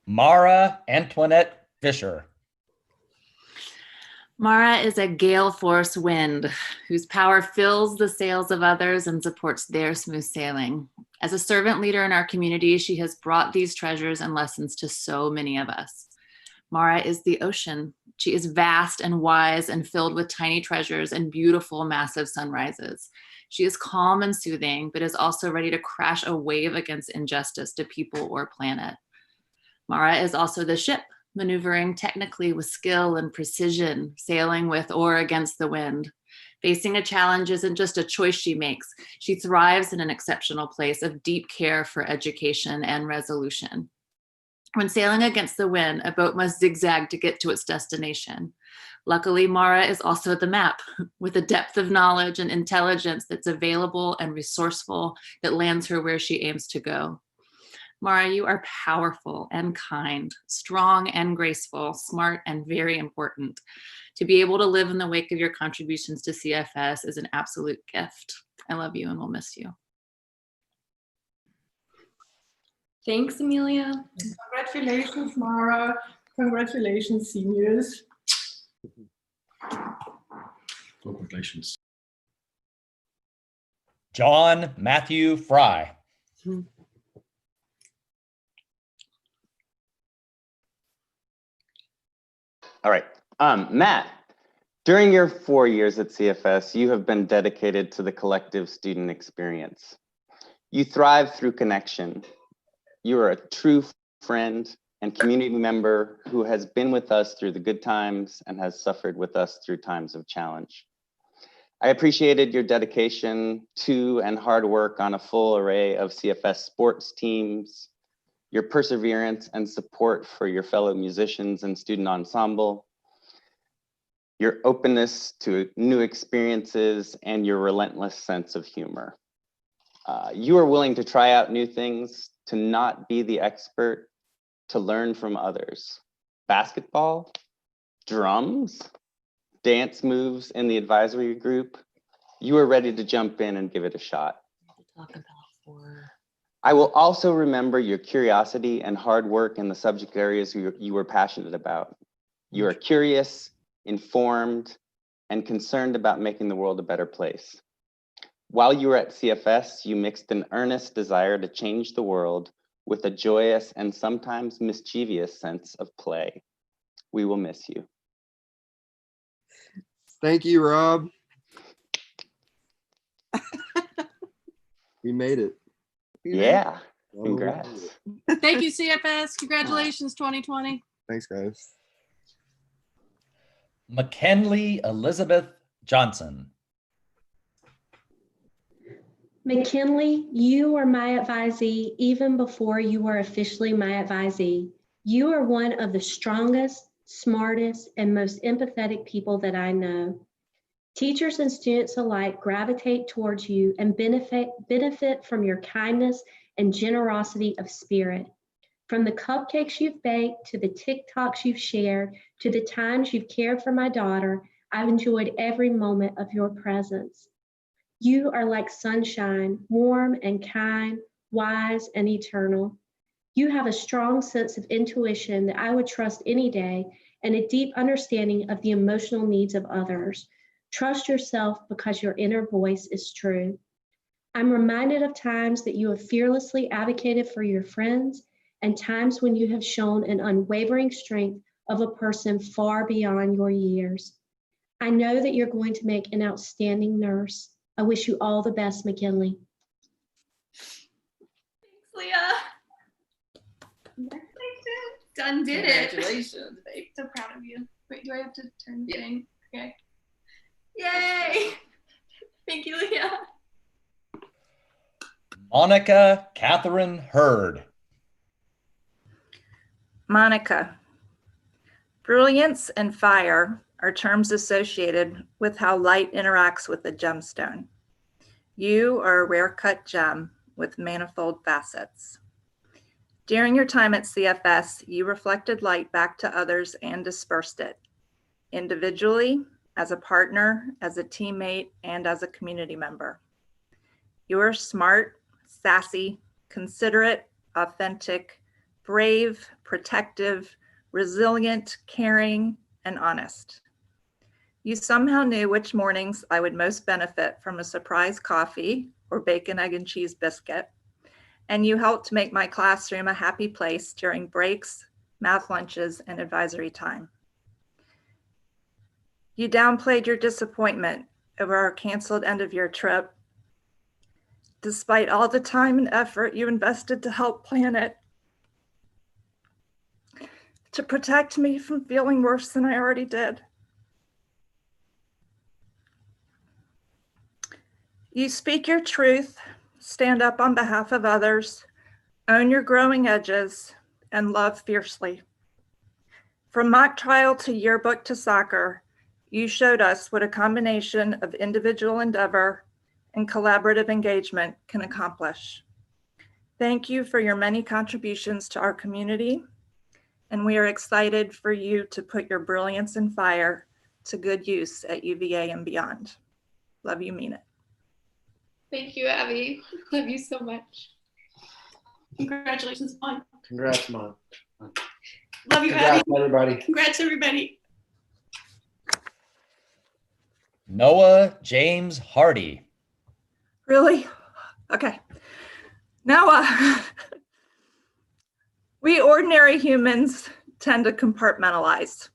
Mara Antoinette Fisher. Mara is a gale force wind whose power fills the sails of others and supports their smooth sailing. As a servant leader in our community, she has brought these treasures and lessons to so many of us. Mara is the ocean. She is vast and wise and filled with tiny treasures and beautiful, massive sunrises. She is calm and soothing, but is also ready to crash a wave against injustice to people or planet. Mara is also the ship, maneuvering technically with skill and precision, sailing with or against the wind. Facing a challenge isn't just a choice she makes. She thrives in an exceptional place of deep care for education and resolution. When sailing against the wind, a boat must zigzag to get to its destination. Luckily, Mara is also the map, with a depth of knowledge and intelligence that's available and resourceful that lands her where she aims to go. Mara, you are powerful and kind, strong and graceful, smart and very important. To be able to live in the wake of your contributions to CFS is an absolute gift. I love you and will miss you. Thanks, Amelia. Congratulations, Mara. Congratulations, seniors. Congratulations. John Matthew Fry. All right. Matt, during your 4 years at CFS, you have been dedicated to the collective student experience. You thrive through connection. You are a true friend and community member who has been with us through the good times and has suffered with us through times of challenge. I appreciated your dedication to and hard work on a full array of CFS sports teams, your perseverance and support for your fellow musicians and student ensemble, your openness to new experiences, and your relentless sense of humor. You are willing to try out new things, to not be the expert, to learn from others. Basketball, drums, dance moves in the advisory group. You are ready to jump in and give it a shot. I will also remember your curiosity and hard work in the subject areas you were passionate about. You are curious, informed, and concerned about making the world a better place. While you were at CFS, you mixed an earnest desire to change the world with a joyous and sometimes mischievous sense of play. We will miss you. Thank you, Rob. We made it. Yeah, congrats. Thank you, CFS. Congratulations, 2020. Thanks, guys. McKinley Elizabeth Johnson. McKinley, you are my advisee even before you were officially my advisee. You are one of the strongest, smartest, and most empathetic people that I know. Teachers and students alike gravitate towards you and benefit from your kindness and generosity of spirit. From the cupcakes you've baked, to the TikToks you've shared, to the times you've cared for my daughter, I've enjoyed every moment of your presence. You are like sunshine, warm and kind, wise and eternal. You have a strong sense of intuition that I would trust any day, and a deep understanding of the emotional needs of others. Trust yourself because your inner voice is true. I'm reminded of times that you have fearlessly advocated for your friends, and times when you have shown an unwavering strength of a person far beyond your years. I know that you're going to make an outstanding nurse. I wish you all the best, McKinley. Thanks, Leah. Done did it. Congratulations, babe. So proud of you. Wait, do I have to turn the thing? Okay. Yay! Thank you, Leah. Monica Katherine Hurd. Monica. Brilliance and fire are terms associated with how light interacts with a gemstone. You are a rare cut gem with manifold facets. During your time at CFS, you reflected light back to others and dispersed it, individually, as a partner, as a teammate, and as a community member. You are smart, sassy, considerate, authentic, brave, protective, resilient, caring, and honest. You somehow knew which mornings I would most benefit from a surprise coffee or bacon, egg, and cheese biscuit, and you helped make my classroom a happy place during breaks, math lunches, and advisory time. You downplayed your disappointment over our canceled end-of-year trip, despite all the time and effort you invested to help plan it, to protect me from feeling worse than I already did. You speak your truth, stand up on behalf of others, own your growing edges, and love fiercely. From mock trial to yearbook to soccer, you showed us what a combination of individual endeavor and collaborative engagement can accomplish. Thank you for your many contributions to our community, and we are excited for you to put your brilliance and fire to good use at UVA and beyond. Love you, mean it. Thank you, Abby. Love you so much. Congratulations, Mom. Congrats, Mom. Love you, Congrats, Abby. everybody. Congrats, everybody. Noah James Hardy. Really? Okay. Noah, we ordinary humans tend to compartmentalize.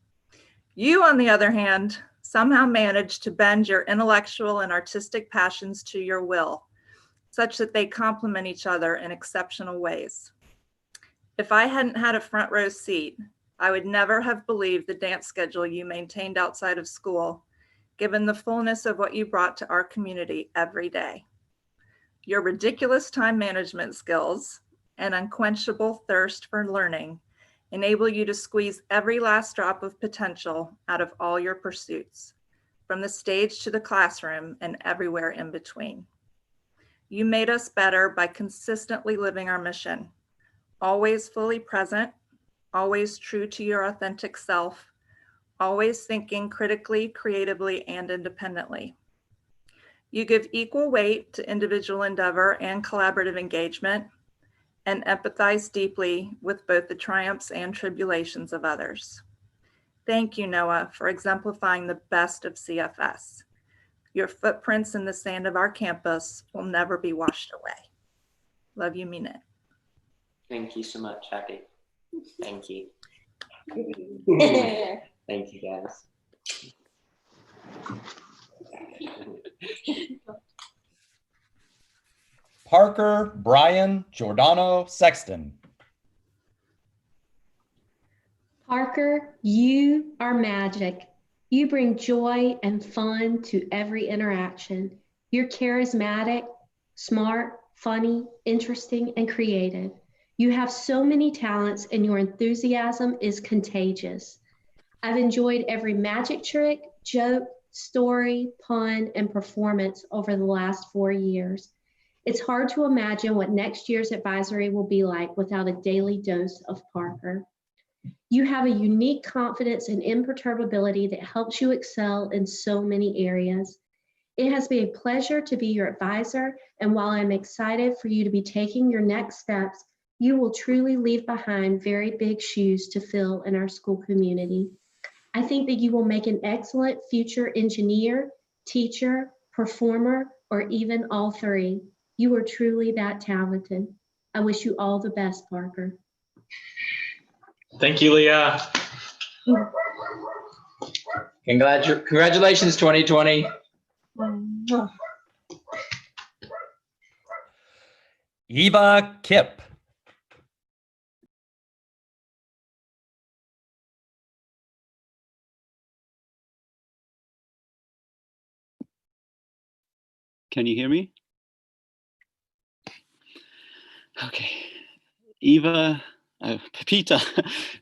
You, on the other hand, somehow managed to bend your intellectual and artistic passions to your will, such that they complement each other in exceptional ways. If I hadn't had a front row seat, I would never have believed the dance schedule you maintained outside of school, given the fullness of what you brought to our community every day. Your ridiculous time management skills and unquenchable thirst for learning enable you to squeeze every last drop of potential out of all your pursuits, from the stage to the classroom and everywhere in between. You made us better by consistently living our mission, always fully present, always true to your authentic self, always thinking critically, creatively, and independently. You give equal weight to individual endeavor and collaborative engagement, and empathize deeply with both the triumphs and tribulations of others. Thank you, Noah, for exemplifying the best of CFS. Your footprints in the sand of our campus will never be washed away. Love you, mean it. Thank you so much, Abby. Thank you. Thank you, guys. Parker Brian Giordano Sexton. Parker, you are magic. You bring joy and fun to every interaction. You're charismatic, smart, funny, interesting, and creative. You have so many talents and your enthusiasm is contagious. I've enjoyed every magic trick, joke, story, pun, and performance over the last 4 years. It's hard to imagine what next year's advisory will be like without a daily dose of Parker. You have a unique confidence and imperturbability that helps you excel in so many areas. It has been a pleasure to be your advisor, and while I'm excited for you to be taking your next steps, you will truly leave behind very big shoes to fill in our school community. I think that you will make an excellent future engineer, teacher, performer, or even all three. You are truly that talented. I wish you all the best, Parker. Thank you, Leah. Congratulations, 2020. Eva Kip. Can you hear me? Okay. Eva, Pepita,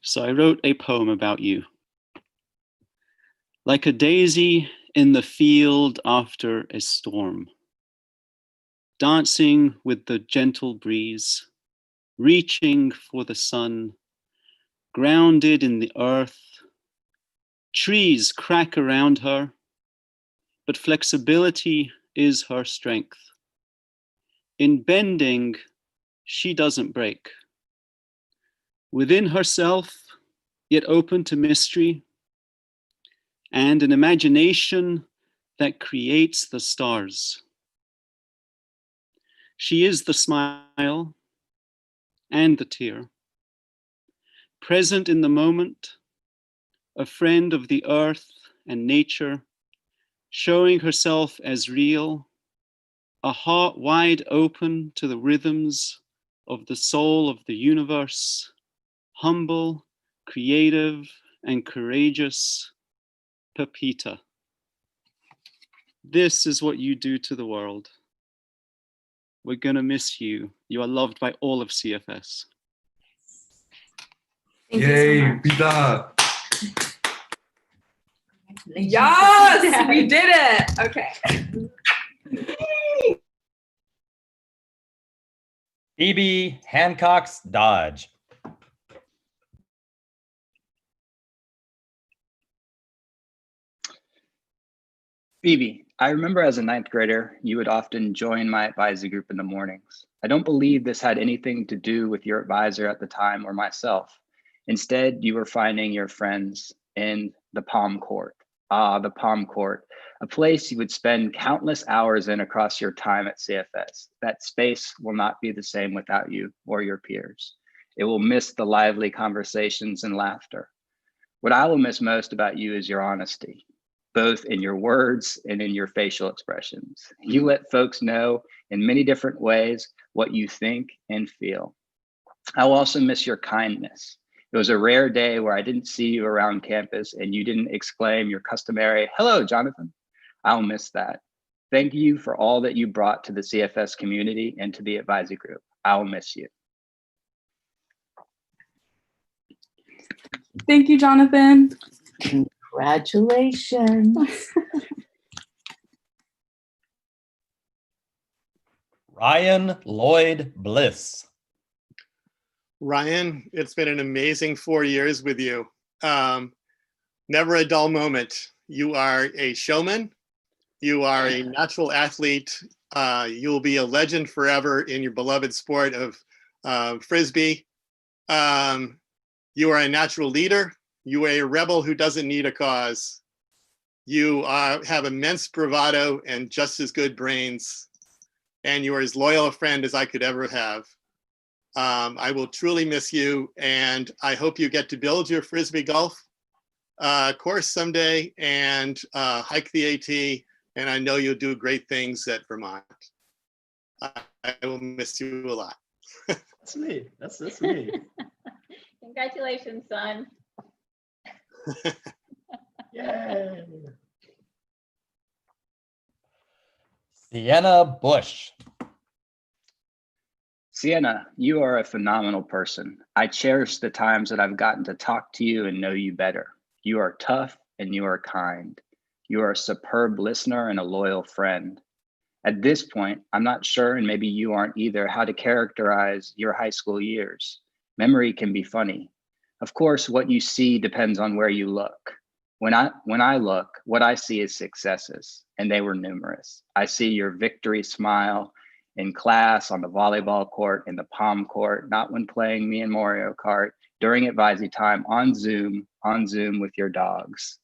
so I wrote a poem about you. Like a daisy in the field after a storm, dancing with the gentle breeze, reaching for the sun, grounded in the earth. Trees crack around her, but flexibility is her strength. In bending, she doesn't break. Within herself, yet open to mystery, and an imagination that creates the stars. She is the smile and the tear, present in the moment, a friend of the earth and nature, showing herself as real, a heart wide open to the rhythms of the soul of the universe, humble, creative, and courageous, Pepita. This is what you do to the world. We're gonna miss you. You are loved by all of CFS. Yay, Pita. Yes, we did it. Okay. Phoebe Hancock's Dodge. Phoebe, I remember as a 9th grader, you would often join my advisory group in the mornings. I don't believe this had anything to do with your advisor at the time or myself. Instead, you were finding your friends in the Palm Court. Ah, the Palm Court, a place you would spend countless hours in across your time at CFS. That space will not be the same without you or your peers. It will miss the lively conversations and laughter. What I will miss most about you is your honesty, both in your words and in your facial expressions. You let folks know in many different ways what you think and feel. I will also miss your kindness. It was a rare day where I didn't see you around campus and you didn't exclaim your customary, "Hello, Jonathan." I'll miss that. Thank you for all that you brought to the CFS community and to the advisory group. I'll miss you. Thank you, Jonathan. Congratulations. Ryan Lloyd Bliss. Ryan, it's been an amazing 4 years with you. Never a dull moment. You are a showman. You are a natural athlete. You'll be a legend forever in your beloved sport of Frisbee. You are a natural leader. You are a rebel who doesn't need a cause. You have immense bravado and just as good brains. And you are as loyal a friend as I could ever have. I will truly miss you, and I hope you get to build your Frisbee golf course someday and hike the AT, and I know you'll do great things at Vermont. I will miss you a lot. That's me. That's me. Congratulations, son. Yay. Sienna Bush. Sienna, you are a phenomenal person. I cherish the times that I've gotten to talk to you and know you better. You are tough and you are kind. You are a superb listener and a loyal friend. At this point, I'm not sure, and maybe you aren't either, how to characterize your high school years. Memory can be funny. Of course, what you see depends on where you look. When I look, what I see is successes, and they were numerous. I see your victory smile in class, on the volleyball court, in the palm court, not when playing me in Mario Kart, during advisory time, on Zoom with your dogs.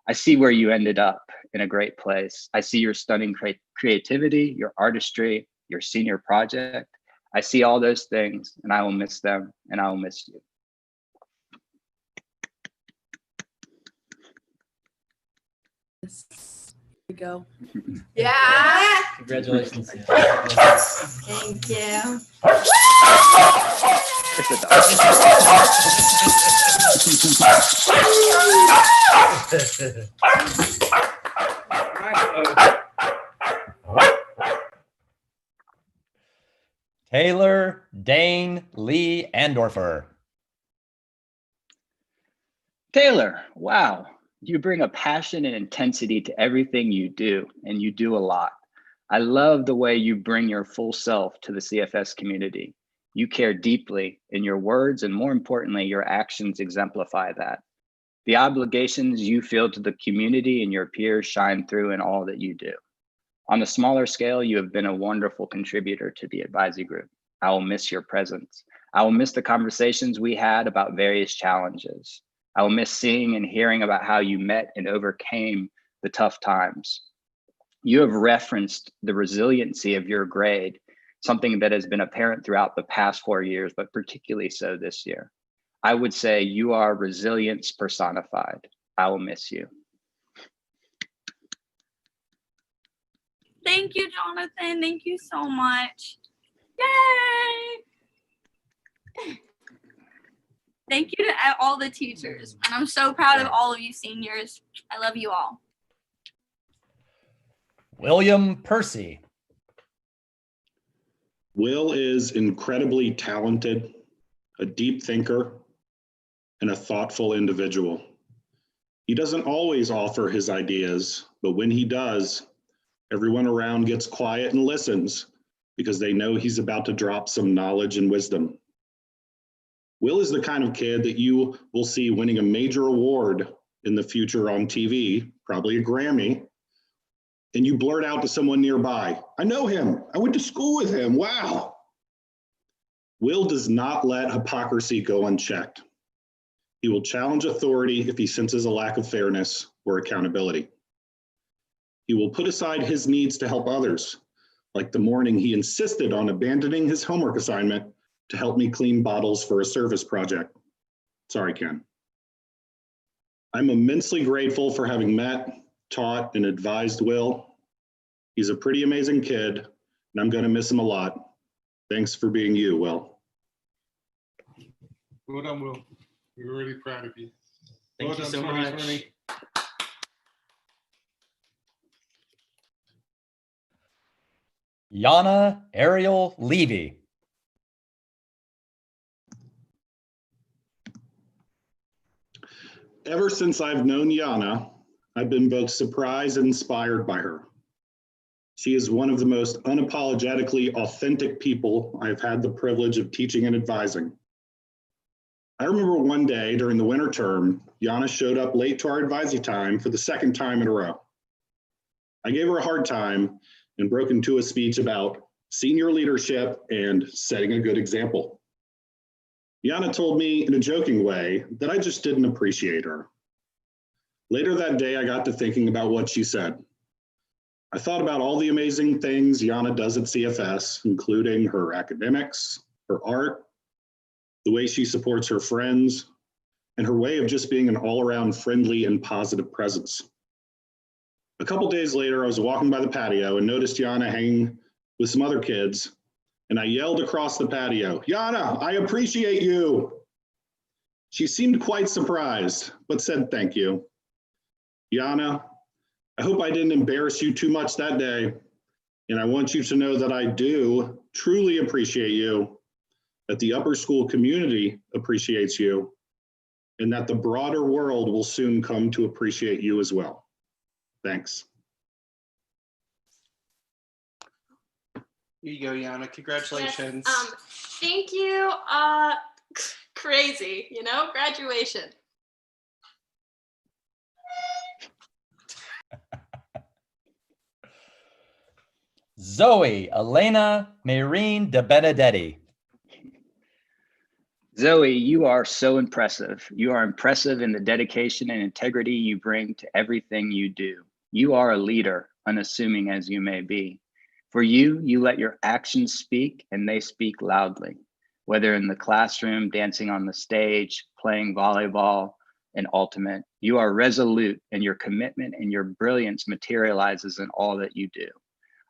I see where you ended up in a great place. I see your stunning creativity, your artistry, your senior project. I see all those things, and I will miss them, and I will miss you. Here we go. Yeah. Congratulations. Thank you. Taylor Dane Lee Andorfer. Taylor, wow. You bring a passion and intensity to everything you do, and you do a lot. I love the way you bring your full self to the CFS community. You care deeply, and your words and more importantly, your actions exemplify that. The obligations you feel to the community and your peers shine through in all that you do. On a smaller scale, you have been a wonderful contributor to the advisory group. I will miss your presence. I will miss the conversations we had about various challenges. I will miss seeing and hearing about how you met and overcame the tough times. You have referenced the resiliency of your grade, something that has been apparent throughout the past 4 years, but particularly so this year. I would say you are resilience personified. I will miss you. Thank you, Jonathan. Thank you so much. Yay! Thank you to all the teachers. And I'm so proud of all of you seniors. I love you all. William Percy. Will is incredibly talented, a deep thinker, and a thoughtful individual. He doesn't always offer his ideas, but when he does, everyone around gets quiet and listens because they know he's about to drop some knowledge and wisdom. Will is the kind of kid that you will see winning a major award in the future on TV, probably a Grammy, and you blurt out to someone nearby, "I know him, I went to school with him, wow." Will does not let hypocrisy go unchecked. He will challenge authority if he senses a lack of fairness or accountability. He will put aside his needs to help others, like the morning he insisted on abandoning his homework assignment to help me clean bottles for a service project. Sorry, Ken. I'm immensely grateful for having met, taught, and advised Will. He's a pretty amazing kid, and I'm going to miss him a lot. Thanks for being you, Will. Well done, Will. We're really proud of you. Thank you so much. Yana Ariel Levy. Ever since I've known Yana, I've been both surprised and inspired by her. She is one of the most unapologetically authentic people I've had the privilege of teaching and advising. I remember one day during the winter term, Yana showed up late to our advisory time for the second time in a row. I gave her a hard time and broke into a speech about senior leadership and setting a good example. Yana told me in a joking way that I just didn't appreciate her. Later that day, I got to thinking about what she said. I thought about all the amazing things Yana does at CFS, including her academics, her art, the way she supports her friends, and her way of just being an all-around friendly and positive presence. A couple days later, I was walking by the patio and noticed Yana hanging with some other kids, and I yelled across the patio, "Yana, I appreciate you." She seemed quite surprised, but said thank you. Yana, I hope I didn't embarrass you too much that day. And I want you to know that I do truly appreciate you, that the upper school community appreciates you, and that the broader world will soon come to appreciate you as well. Thanks. Here you go, Yana. Congratulations. Yes, thank you. Crazy, you know, graduation. Zoe Elena Maureen de Benedetti. Zoe, you are so impressive. You are impressive in the dedication and integrity you bring to everything you do. You are a leader, unassuming as you may be. For you, you let your actions speak and they speak loudly, whether in the classroom, dancing on the stage, playing volleyball, and ultimate. You are resolute and your commitment and your brilliance materializes in all that you do.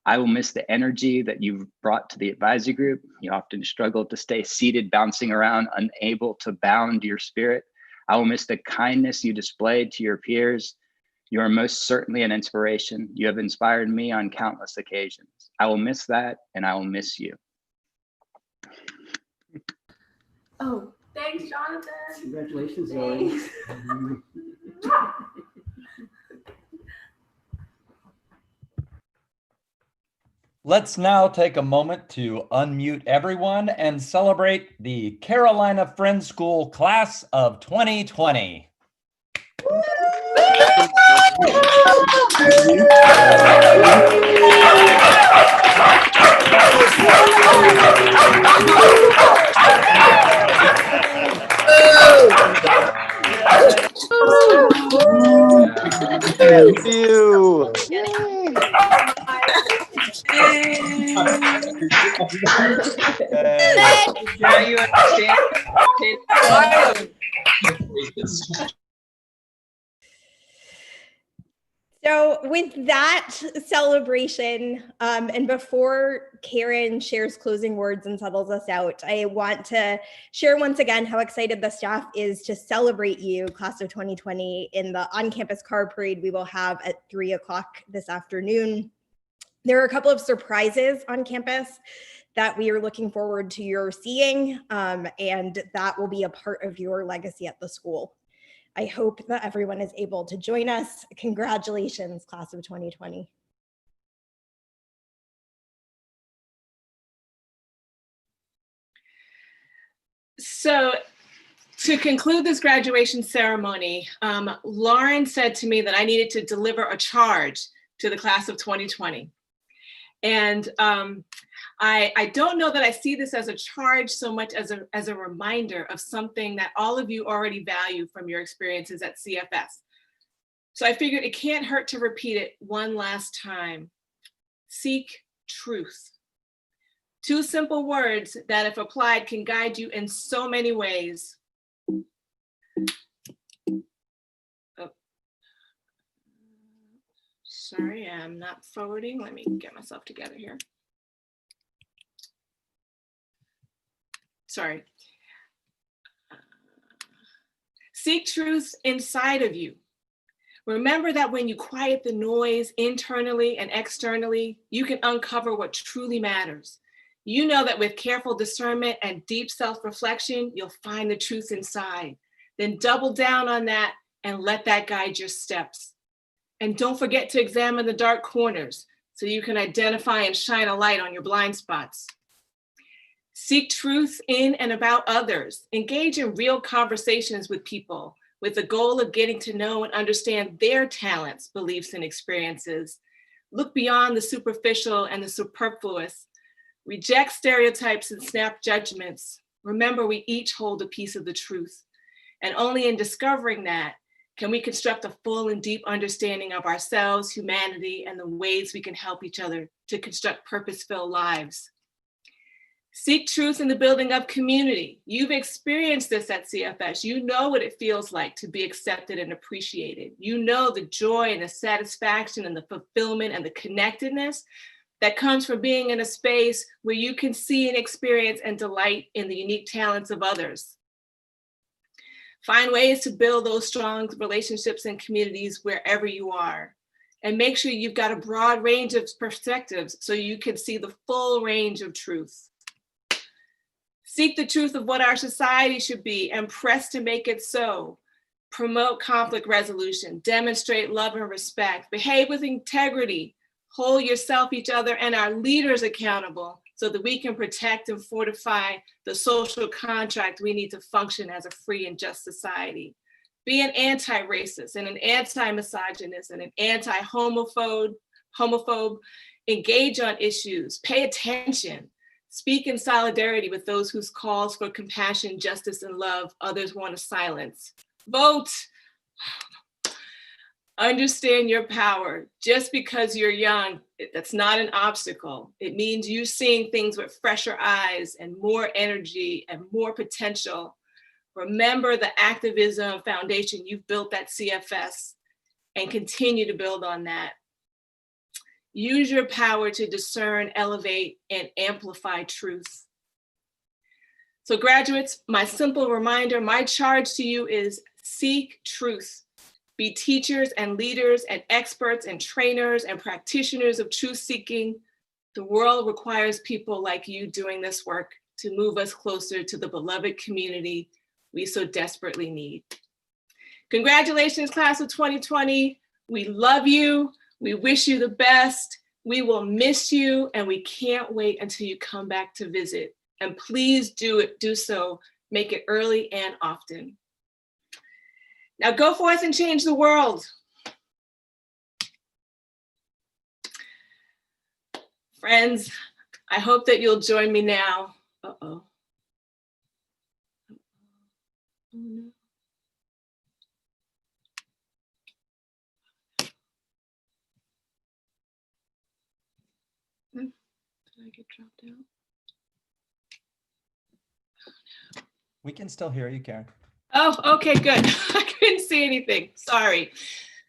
I will miss the energy that you've brought to the advisory group. You often struggle to stay seated, bouncing around, unable to bound your spirit. I will miss the kindness you displayed to your peers. You are most certainly an inspiration. You have inspired me on countless occasions. I will miss that, and I will miss you. Oh, thanks, Jonathan. Congratulations, Zoe. Let's now take a moment to unmute everyone and celebrate the Carolina Friends School Class of 2020. Thank you. Now you understand. So with that celebration, and before Karen shares closing words and settles us out, I want to share once again how excited the staff is to celebrate you, class of 2020, in the on-campus car parade we will have at 3 o'clock this afternoon. There are a couple of surprises on campus that we are looking forward to your seeing, and that will be a part of your legacy at the school. I hope that everyone is able to join us. Congratulations, class of 2020. So to conclude this graduation ceremony, Lauren said to me that I needed to deliver a charge to the class of 2020. And I don't know that I see this as a charge so much as a reminder of something that all of you already value from your experiences at CFS. So I figured it can't hurt to repeat it one last time. Seek truth. 2 simple words that, if applied, can guide you in so many ways. Oh. Sorry, I'm not forwarding. Let me get myself together here. Sorry. Seek truth inside of you. Remember that when you quiet the noise internally and externally, you can uncover what truly matters. You know that with careful discernment and deep self-reflection, you'll find the truth inside. Then double down on that and let that guide your steps. And don't forget to examine the dark corners so you can identify and shine a light on your blind spots. Seek truth in and about others. Engage in real conversations with people with the goal of getting to know and understand their talents, beliefs, and experiences. Look beyond the superficial and the superfluous. Reject stereotypes and snap judgments. Remember, we each hold a piece of the truth. And only in discovering that can we construct a full and deep understanding of ourselves, humanity, and the ways we can help each other to construct purpose-filled lives. Seek truth in the building of community. You've experienced this at CFS. You know what it feels like to be accepted and appreciated. You know the joy and the satisfaction and the fulfillment and the connectedness that comes from being in a space where you can see and experience and delight in the unique talents of others. Find ways to build those strong relationships and communities wherever you are. And make sure you've got a broad range of perspectives so you can see the full range of truth. Seek the truth of what our society should be and press to make it so. Promote conflict resolution, demonstrate love and respect, behave with integrity, hold yourself, each other, and our leaders accountable so that we can protect and fortify the social contract we need to function as a free and just society. Be an anti-racist and an anti-misogynist and an anti-homophobe. Engage on issues, pay attention, speak in solidarity with those whose calls for compassion, justice, and love others want to silence. Vote. Understand your power. Just because you're young, that's not an obstacle. It means you're seeing things with fresher eyes and more energy and more potential. Remember the activism foundation you've built at CFS and continue to build on that. Use your power to discern, elevate, and amplify truth. So graduates, my simple reminder, my charge to you is seek truth. Be teachers and leaders and experts and trainers and practitioners of truth seeking. The world requires people like you doing this work to move us closer to the beloved community we so desperately need. Congratulations, class of 2020. We love you. We wish you the best. We will miss you, and we can't wait until you come back to visit. And please do so. Make it early and often. Now go forth and change the world. Friends, I hope that you'll join me now. Uh-oh. Oh, no. Did I get dropped out? We can still hear you, Karen. Oh, okay, good. I couldn't see anything. Sorry.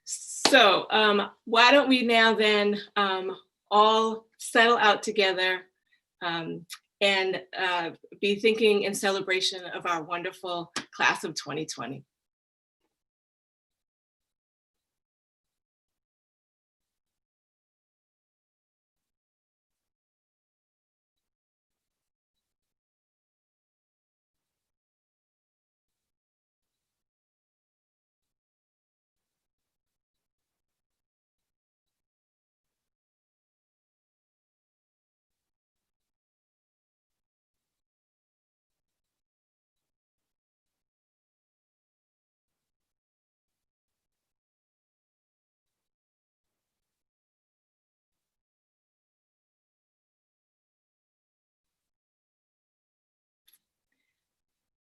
So why don't we now then all settle out together and be thinking in celebration of our wonderful class of 2020.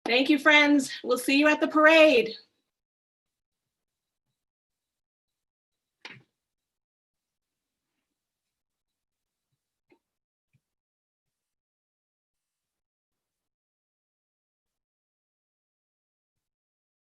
Thank you, friends. We'll see you at the parade.